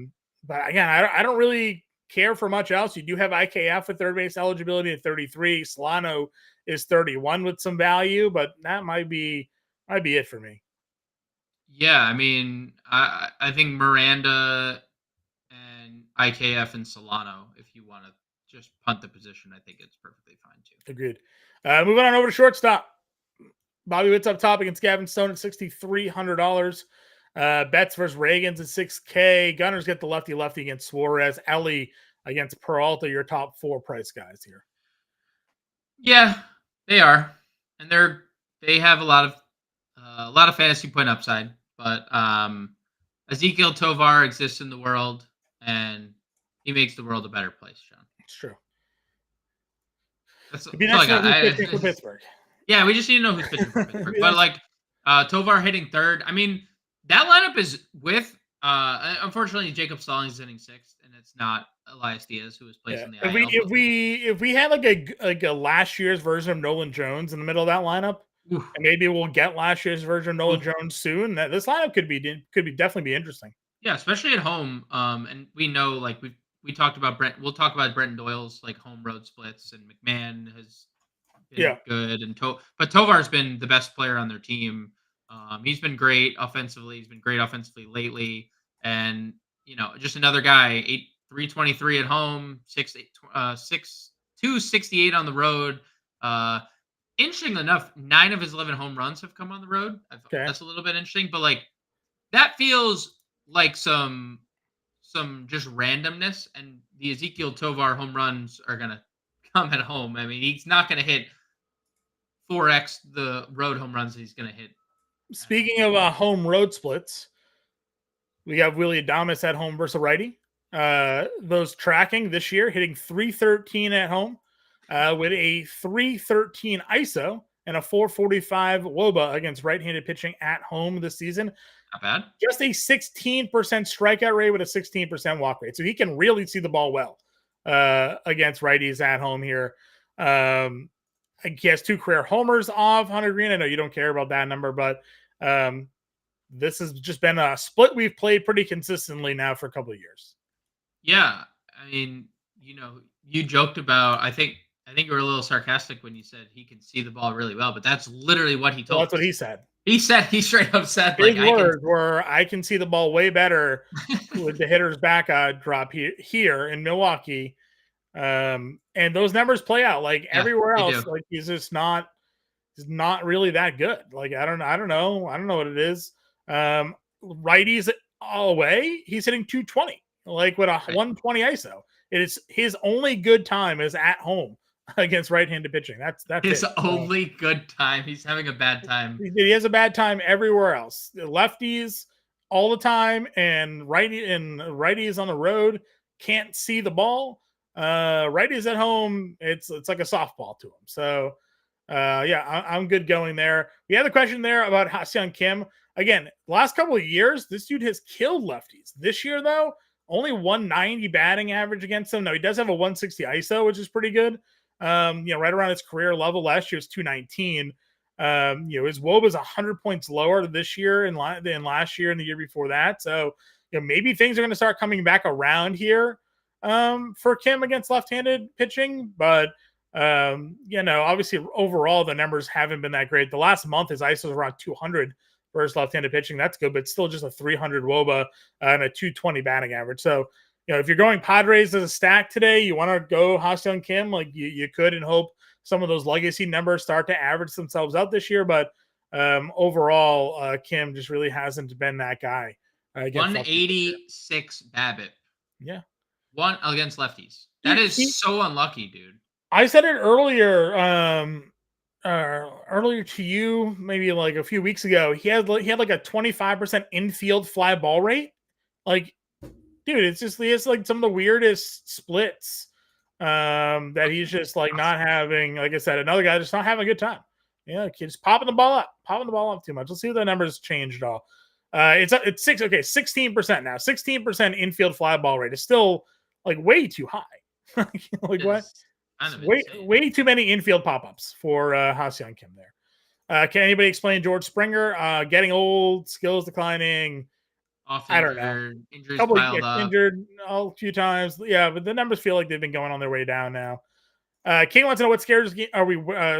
again, I don't really care for much else. You do have IKF with third base eligibility at 33. Solano is 31 with some value, but that might be it for me. Yeah, I mean, I think Miranda and IKF and Solano, if you want to just punt the position, I think it's perfectly fine too. Agreed. Moving on over to shortstop. Bobby Witt's up top against Gavin Stone at $6,300. Betts versus Reagans at 6K. Gunners get the lefty against Suarez. Ellie against Peralta. Your top 4 price guys here. Yeah, they are, and they have a lot of fantasy point upside. But Ezekiel Tovar exists in the world, and he makes the world a better place, John. It's true. That's It'd be all nice I to know got. who's pitching for Pittsburgh. Yeah, we just need to know who's pitching for Pittsburgh. But like Tovar hitting third, I mean that lineup is with unfortunately Jacob Stallings is hitting sixth, and it's not Elias Diaz who was placed in the IL. If we had like a last year's version of Nolan Jones in the middle of that lineup, and maybe we'll get last year's version of Nolan Jones soon. That this lineup could be definitely be interesting. Yeah, especially at home. And we know like we talked about Brent. We'll talk about Brenton Doyle's like home road splits, and McMahon has been good, and but Tovar's been the best player on their team. He's been great offensively. He's been great offensively lately, and just another guy. 323 at home, 268 on the road. Interesting enough, 9 of his 11 home runs have come on the road. That's a little bit interesting, but like that feels like some just randomness, and the Ezekiel Tovar home runs are gonna come at home. I mean, he's not gonna hit 4x the road home runs he's gonna hit. Speaking of home road splits, we have Willie Adames at home versus a righty. Those tracking this year, hitting 313 at home with a 313 ISO and a 445 WOBA against right-handed pitching at home this season. Not bad. Just a 16% strikeout rate with a 16% walk rate. So he can really see the ball well against righties at home here. He has 2 career homers off Hunter Green. I know you don't care about that number, but this has just been a split we've played pretty consistently now for a couple of years. Yeah. I mean, you joked about, I think you were a little sarcastic when you said he can see the ball really well, but that's literally what he told us. That's what he said. He straight up said, his words were, I can see the ball way better with the hitter's back drop here in Milwaukee. And those numbers play out like everywhere else. Like he's not really that good. Like, I don't know what it is. Righties all away, he's hitting 220, like with a 120 ISO. It is his only good time is at home against right-handed pitching. That's his only good time. He's having a bad time. He has a bad time everywhere else. Lefties all the time, and righties on the road can't see the ball. Righties at home, it's like a softball to him. So I'm good going there. We had a question there about Ha-Seong Kim. Again, last couple of years, this dude has killed lefties. This year, though, only 190 batting average against them. Now, he does have a 160 ISO, which is pretty good. Right around his career level. Last year's 219. His WOBA is 100 points lower this year than last year and the year before that. So, maybe things are going to start coming back around here for Kim against left-handed pitching, but obviously overall the numbers haven't been that great. The last month his ISO is around 200 versus left-handed pitching. That's good, but still just a 300 WOBA and a 220 batting average. So, if you're going Padres as a stack today, you want to go Ha-Seong Kim, like you could, and hope some of those legacy numbers start to average themselves out this year. But overall, Kim just really hasn't been that guy. 186 BABIP. Yeah. One against lefties. That is so unlucky, dude. I said it earlier, earlier to you, maybe like a few weeks ago. He had like a 25% infield fly ball rate. Like, dude, it's just he has like some of the weirdest splits. That he's just like not having. Like I said, another guy just not having a good time. Kids popping the ball up too much. Let's see if the numbers change at all. It's 16% now. 16% infield fly ball rate is still like way too high. Like what? Way too many infield pop-ups for Ha-Seong Kim there. Can anybody explain George Springer? Getting old, skills declining. I don't know. Injuries piled up. Injured a few times. Yeah, but the numbers feel like they've been going on their way down now. King wants to know what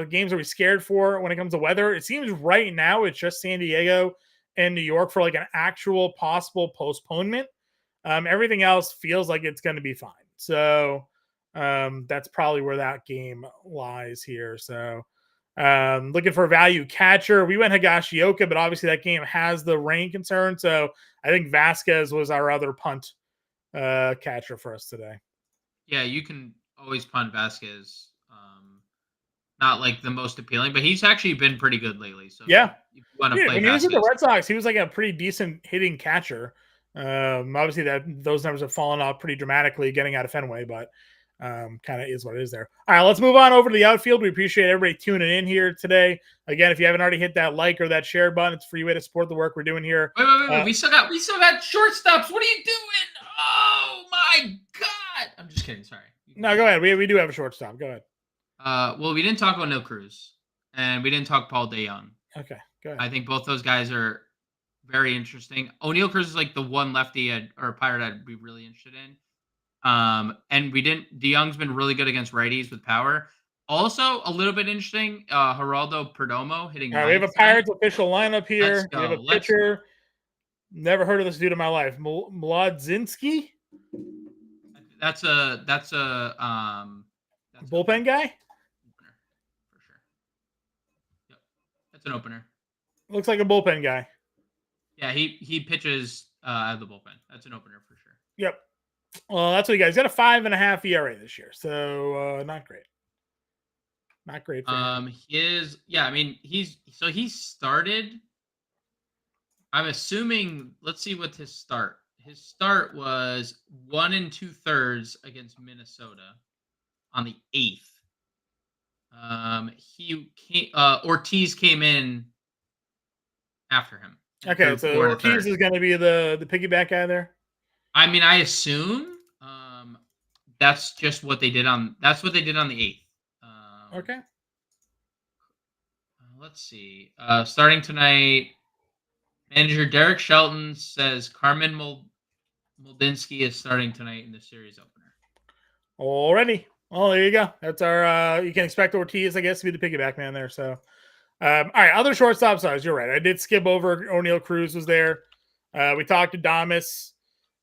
games are we scared for when it comes to weather? It seems right now it's just San Diego and New York for like an actual possible postponement. Everything else feels like it's going to be fine. So that's probably where that game lies here. So looking for a value catcher. We went Higashioka, but obviously that game has the rain concern. So I think Vasquez was our other punt catcher for us today. Yeah, you can always punt Vasquez. Not like the most appealing, but he's actually been pretty good lately. So yeah, if you want to play when he was with the Red Sox, he was like a pretty decent hitting catcher. Obviously those numbers have fallen off pretty dramatically getting out of Fenway, but kind of is what it is there. All right, let's move on over to the outfield. We appreciate everybody tuning in here today. Again, if you haven't already hit that like or that share button, it's a free way to support the work we're doing here. Wait. We still got shortstops. What are you doing? Oh my God. I'm just kidding. Sorry. No, go ahead. We do have a shortstop. Go ahead. Well, we didn't talk about Neil Cruz and we didn't talk Paul DeJong. Okay, go ahead. I think both those guys are very interesting. O'Neal Cruz is like the one lefty or Pirate I'd be really interested in. And DeJong's been really good against righties with power. Also, a little bit interesting, Geraldo Perdomo hitting. All right, we have a Pirates official lineup here. We have a pitcher. Never heard of this dude in my life. Mlodzinski? That's a bullpen guy? Opener, for sure. Yep. That's an opener. Looks like a bullpen guy. Yeah, he pitches out of the bullpen. That's an opener for sure. Yep. Well, that's what he got. He's got a 5.5 ERA this year, so not great. Not great for him. He started. I'm assuming. Let's see what his start. His start was 1 2/3 against Minnesota on the 8th. Ortiz came in after him. Okay, so Ortiz is going to be the piggyback guy there. I mean, I assume that's just what they did on. That's what they did on the 8th. Okay. Let's see. Starting tonight, manager Derek Shelton says Carmen Moldinsky is starting tonight in the series opener. Already. Well, there you go. That's our. You can expect Ortiz, I guess, to be the piggyback man there. So, all right. Other shortstop size. You're right. I did skip over. O'Neal Cruz was there. We talked to Damas.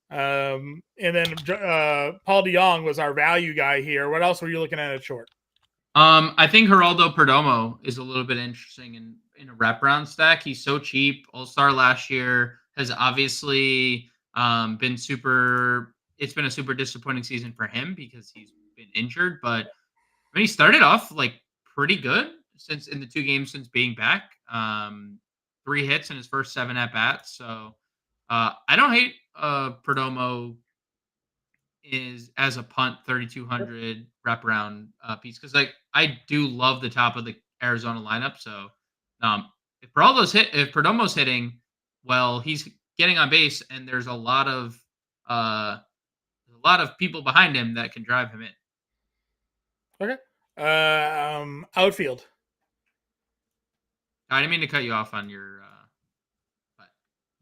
And then Paul DeJong was our value guy here. What else were you looking at short? I think Geraldo Perdomo is a little bit interesting in a wraparound stack. He's so cheap. All-Star last year has obviously been super. It's been a super disappointing season for him because he's been injured. But I mean, he started off like pretty good since in the 2 games since being back. 3 hits in his first 7 at bats. So I don't hate Perdomo is as a punt 3,200 wraparound piece because like I do love the top of the Arizona lineup. So if Perdomo's hitting, well, he's getting on base, and there's a lot of people behind him that can drive him in. Okay. Outfield. I didn't mean to cut you off on your. But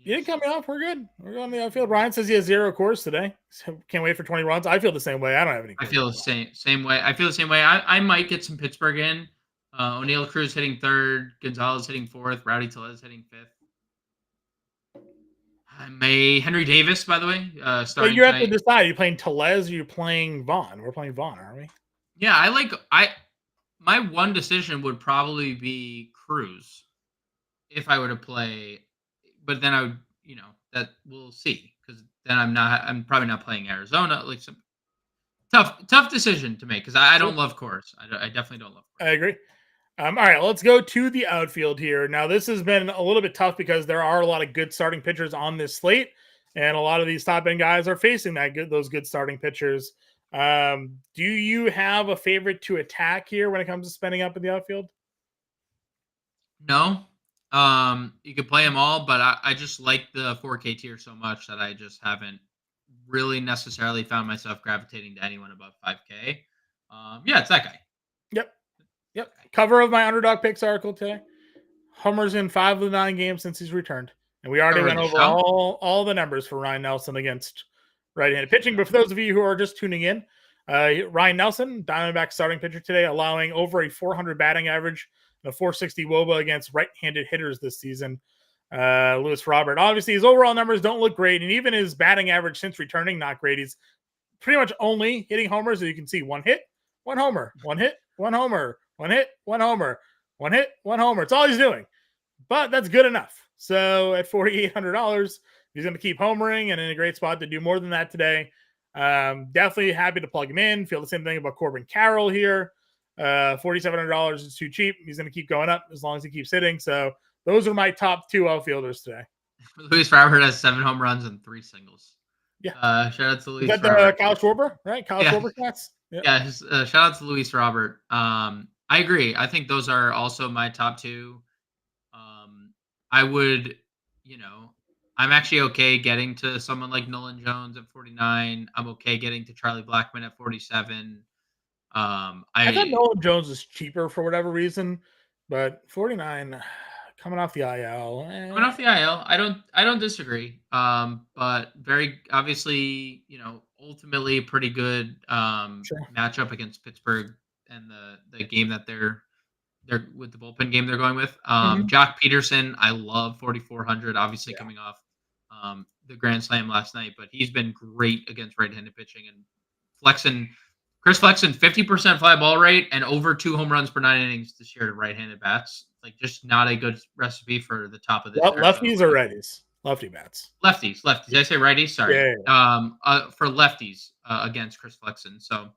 You didn't cut me off. We're good. We're on the outfield. Ryan says he has 0 cores today. So can't wait for 20 runs. I feel the same way. I don't have any I cores. feel the same way. I feel the same way. I might get some Pittsburgh in. O'Neill Cruz hitting third, Gonzalez hitting fourth, Rowdy Tellez hitting fifth. I may Henry Davis, by the way, But starting you have to tonight. decide. Are you playing Tellez or are you playing Vaughn? We're playing Vaughn, aren't we? Yeah, my one decision would probably be Cruz if I were to play, but then I would, that we'll see because then I'm probably not playing Arizona. Like some tough decision to make because I don't love Coors. I definitely don't love Coors. I agree. All right, let's go to the outfield here. Now, this has been a little bit tough because there are a lot of good starting pitchers on this slate, and a lot of these top end guys are facing those good starting pitchers. Do you have a favorite to attack here when it comes to spending up in the outfield? No. You could play them all, but I just like the 4K tier so much that I just haven't really necessarily found myself gravitating to anyone above 5K. Yeah, it's that guy. Yep. Cover of my underdog picks article today. Homers in 5 of the 9 games since he's returned. And we already Cover went the over show? all the numbers for Ryan Nelson against right-handed pitching. But for those of you who are just tuning in, Ryan Nelson, Diamondback starting pitcher today, allowing over a 400 batting average and a 460 WOBA against right-handed hitters this season. Luis Robert. Obviously, his overall numbers don't look great, and even his batting average since returning, not great. He's pretty much only hitting homers. As you can see, 1 hit, 1 homer, 1 hit, 1 homer, 1 hit, 1 homer, 1 hit, 1 homer. It's all he's doing. But that's good enough. So at $4,800, he's going to keep homering and in a great spot to do more than that today. Definitely happy to plug him in. Feel the same thing about Corbin Carroll here. $4,700 is too cheap. He's going to keep going up as long as he keeps hitting. So those are my top 2 outfielders today. Luis Robert has 7 home runs and 3 singles. Yeah. Shout out to Luis Is that Robert. Kyle Schwarber, right? Kyle Schwarber stats? Yeah. Shout out to Luis Robert. I agree. I think those are also my top 2. I would, I'm actually okay getting to someone like Nolan Jones at 49. I'm okay getting to Charlie Blackmon at 47. I thought Nolan Jones was cheaper for whatever reason, but 49 coming off the IL. Coming off the IL, I don't disagree. But very obviously, ultimately pretty good matchup against Pittsburgh and the game that they're with the bullpen game they're going with. Jock Peterson, I love 4,400. Obviously coming off the grand slam last night, but he's been great against right-handed pitching and Chris Flexen, 50% fly ball rate and over 2 home runs per 9 innings this year to right-handed bats. Like just not a good recipe for the top of this. Lefties or righties? Lefty bats. Lefties. Did I say righties? Sorry. Yeah. For lefties against Chris Flexen. So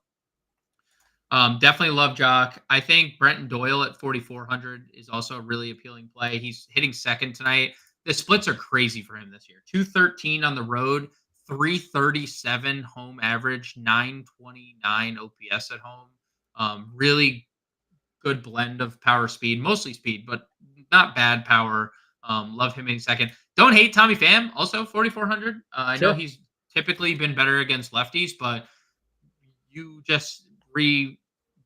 definitely love Jock. I think Brenton Doyle at 4,400 is also a really appealing play. He's hitting second tonight. The splits are crazy for him this year. 213 on the road, 337 home average, 929 OPS at home. Really good blend of power speed, mostly speed, but not bad power. Love him in second. Don't hate Tommy Pham, also 4,400. I know he's typically been better against lefties, but you just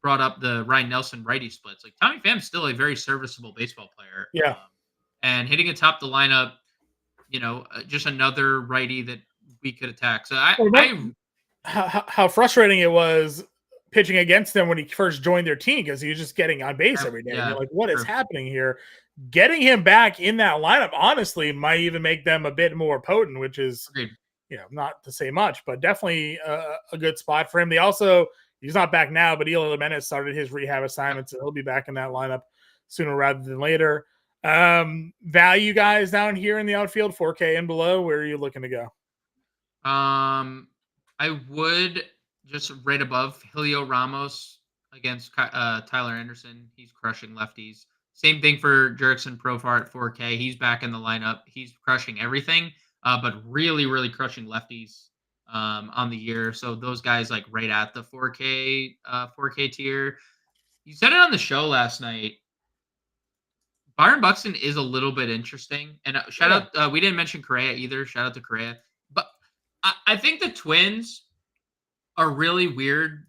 brought up the Ryan Nelson righty splits. Like Tommy Pham's still a very serviceable baseball player. Yeah. And hitting atop the lineup, just another righty that we could attack. So how frustrating it was pitching against them when he first joined their team because he was just getting on base every day. And you're like, what is happening here? Getting him back in that lineup, honestly, might even make them a bit more potent, which is, not to say much, but definitely a good spot for him. He's not back now, but Eloy Jimenez started his rehab assignment, so he'll be back in that lineup sooner rather than later. Value guys down here in the outfield, 4K and below, where are you looking to go? I would just right above Julio Ramos against Tyler Anderson. He's crushing lefties. Same thing for Jurickson Profar at 4K. He's back in the lineup. He's crushing everything, but really, really crushing lefties on the year. So those guys like right at the 4K tier. You said it on the show last night. Byron Buxton is a little bit interesting. And shout out, we didn't mention Correa either. Shout out to Correa. But I think the Twins are really weird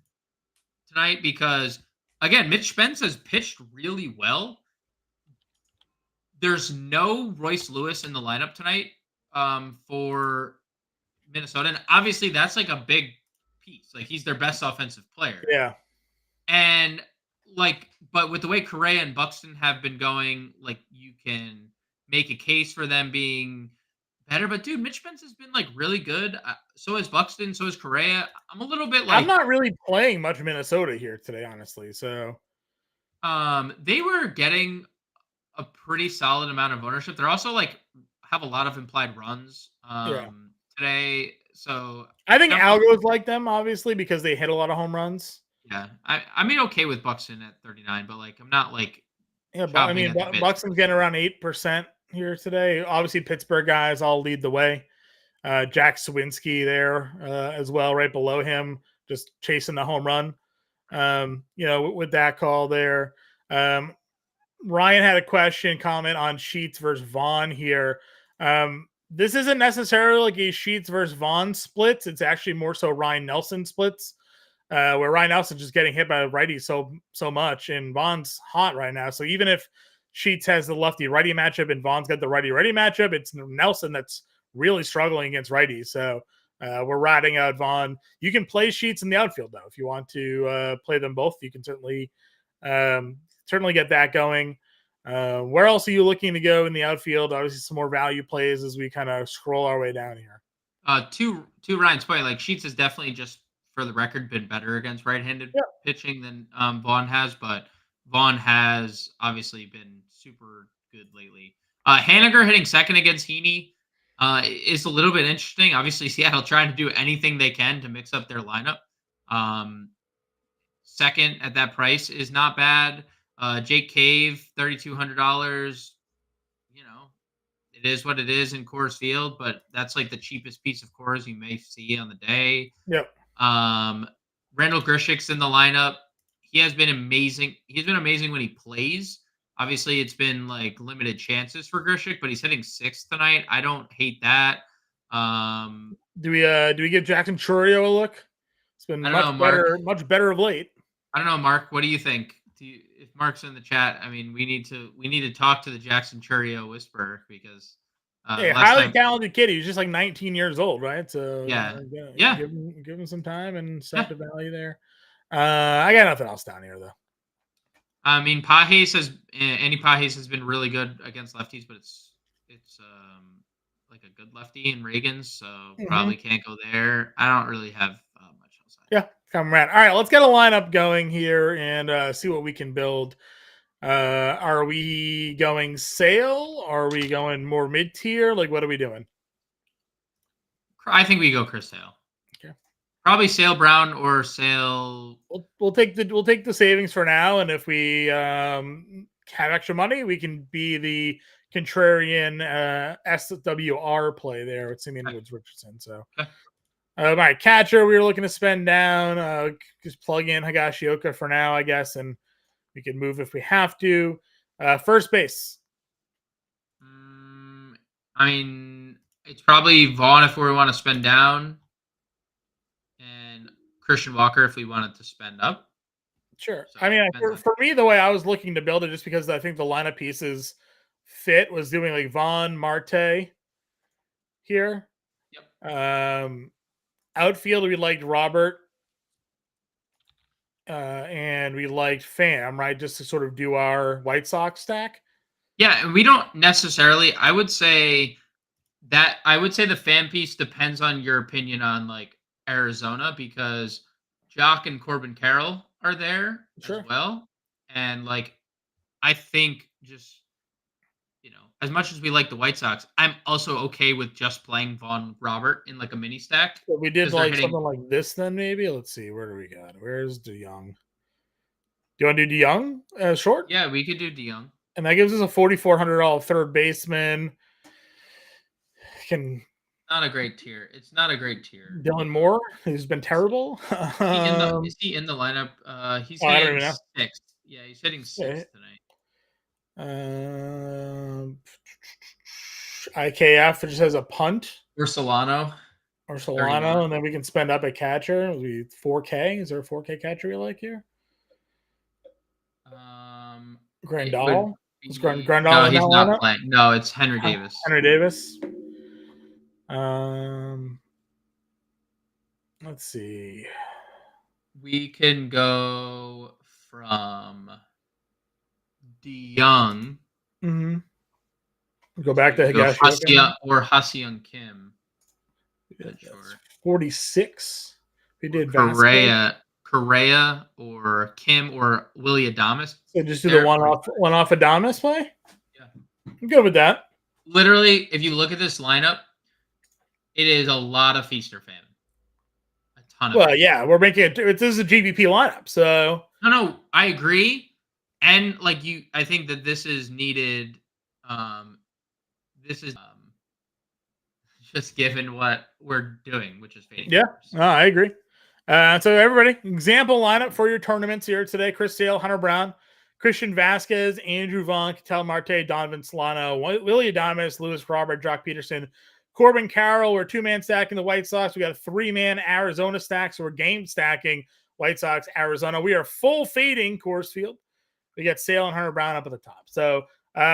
tonight because, again, Mitch Spence has pitched really well. There's no Royce Lewis in the lineup tonight. for Minnesota, and obviously that's like a big piece. Like he's their best offensive player, Yeah. and but with the way Correa and Buxton have been going, like you can make a case for them being better. But dude, Mitch Spence has been like really good. So is Buxton. So is Correa. I'm a little bit I'm like not really playing much Minnesota here today, honestly. So they were getting a pretty solid amount of ownership. They're also like have a lot of implied runs yeah. today. So I think definitely, algos like them, obviously, because they hit a lot of home runs. yeah. I mean, okay with Buxton at 39, but like I'm not like Yeah, but I chomping mean, at the bit for Buxton's getting around 8% here today. Obviously, Pittsburgh guys all lead the way. Jack Swinsky there as well, right below him, just chasing the home run. With that call there. Ryan had a comment on Sheets versus Vaughn here. This isn't necessarily like a Sheets versus Vaughn splits. It's actually more so Ryan Nelson splits, where Ryan Nelson's just getting hit by the righty so much, and Vaughn's hot right now. So even if Sheets has the lefty righty matchup and Vaughn's got the righty matchup, it's Nelson that's really struggling against righties. So we're riding out Vaughn. You can play Sheets in the outfield though if you want to play them both. You can certainly get that going. Where else are you looking to go in the outfield? Obviously, some more value plays as we kind of scroll our way down here. To Ryan's point, like Sheets has definitely just for the record been better against right-handed Yeah. pitching than Vaughn has, but Vaughn has obviously been super good lately. Haniger hitting second against Heaney is a little bit interesting. Obviously, Seattle trying to do anything they can to mix up their lineup. Second at that price is not bad. Jake Cave, $3,200. You know, it is what it is in Coors Field, but that's like the cheapest piece of Coors you may see on the day. Yep. Randall Grishik's in the lineup. He has been amazing. He's been amazing when he plays. Obviously, it's been like limited chances for Grishik, but he's hitting sixth tonight. I don't hate that. Do we give Jackson Churio a look? It's been I don't know, much better of late. I don't know, Mark. What do you think? If Mark's in the chat, I mean, we need to talk to the Jackson Churio whisperer because Hey, last highly time, talented kid. He's just like 19 years old, right? So yeah, give him some time and set the value there. I got nothing else down here though. I mean, Andy Pages has been really good against lefties, but it's like a good lefty in Reagan's, so probably can't go there. I don't really have much else. Yeah, come around. All right, let's get a lineup going here and see what we can build. Are we going Sale? Are we going more mid tier? Like, what are we doing? I think we go Chris Sale. Okay. Probably Sale Brown or Sale. We'll take the savings for now, and if we have extra money, we can be the contrarian SWR play there with Simeon Woods Richardson. So, my catcher we were looking to spend down. Just plug in Higashioka for now, I guess, and we can move if we have to. First base. I mean, it's probably Vaughn if we want to spend down, and Christian Walker if we wanted to spend up. Sure. So, I mean, for me, the way I was looking to build it, just because I think the lineup pieces fit, was doing like Vaughn, Marte here. Yep. Outfield, we liked Robert. And we liked Pham, right? Just to sort of do our White Sox stack. Yeah, and we don't necessarily. I would say the fan piece depends on your opinion on like Arizona because Jock and Corbin Carroll are there as well, and like I think just as much as we like the White Sox, I'm also okay with just playing Vaughn Robert in like a mini stack. So we did like something like this then maybe. Let's see, where do we got? Where's DeYoung? Do you want to do DeYoung short? Yeah, we could do DeYoung. And that gives us a $4,400 third baseman. Not a great tier. It's not a great tier. Dylan Moore, who's been terrible. Is he in the lineup? He's hitting sixth. Yeah, he's hitting sixth tonight. IKF just has a punt. Or Solano, and then we can spend up a catcher. It'll be 4K. Is there a 4K catcher you like here? Grandal? No, he's not playing. No, it's Henry Davis. Henry Davis. Let's see. We can go from DeYoung. Go back to Higashioka or Ha-Seong Kim. Yeah, 46. We did Correa or Kim or Willie Adames. So just do the one off Adames play? Yeah. I'm good with that. Literally, if you look at this lineup, it is a lot of feast or famine. A ton of Well, yeah, we're making it. This is a GVP lineup, so no, I agree, and I think that this is needed. This is just given what we're doing, which is fading. Yeah, I agree. So everybody, example lineup for your tournaments here today: Chris Sale, Hunter Brown, Christian Vasquez, Andrew Vaughn, Ketel Marte, Donovan Solano, Willie Adames, Lewis Robert, Jock Peterson, Corbin Carroll. We're 2-man stacking the White Sox. We got a 3-man Arizona stack, so we're game stacking White Sox, Arizona. We are full fading Coors Field. We got Sale and Hunter Brown up at the top. So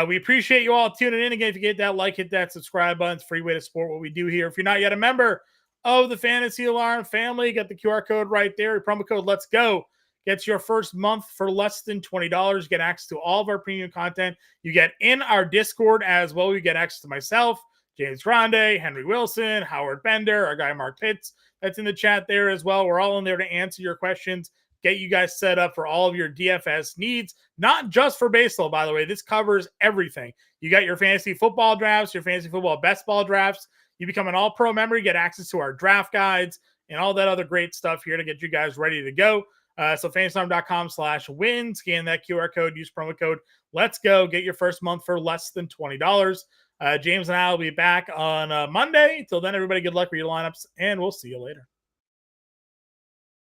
we appreciate you all tuning in. Again, if you get that like, hit that subscribe button. It's a free way to support what we do here. If you're not yet a member of the Fantasy Alarm family, get the QR code right there. Promo code Let's Go gets your first month for less than $20. You get access to all of our premium content. You get in our Discord as well. You get access to myself, James Grande, Henry Wilson, Howard Bender, our guy Mark Pitts. That's in the chat there as well. We're all in there to answer your questions, get you guys set up for all of your DFS needs, not just for baseball, by the way. This covers everything. You got your fantasy football drafts, your fantasy football best ball drafts. You become an all-pro member, you get access to our draft guides and all that other great stuff here to get you guys ready to go. So fantasyalarm.com/win, scan that QR code, use promo code Let's Go, get your first month for less than $20. James and I will be back on Monday. Till then, everybody, good luck with your lineups, and we'll see you later.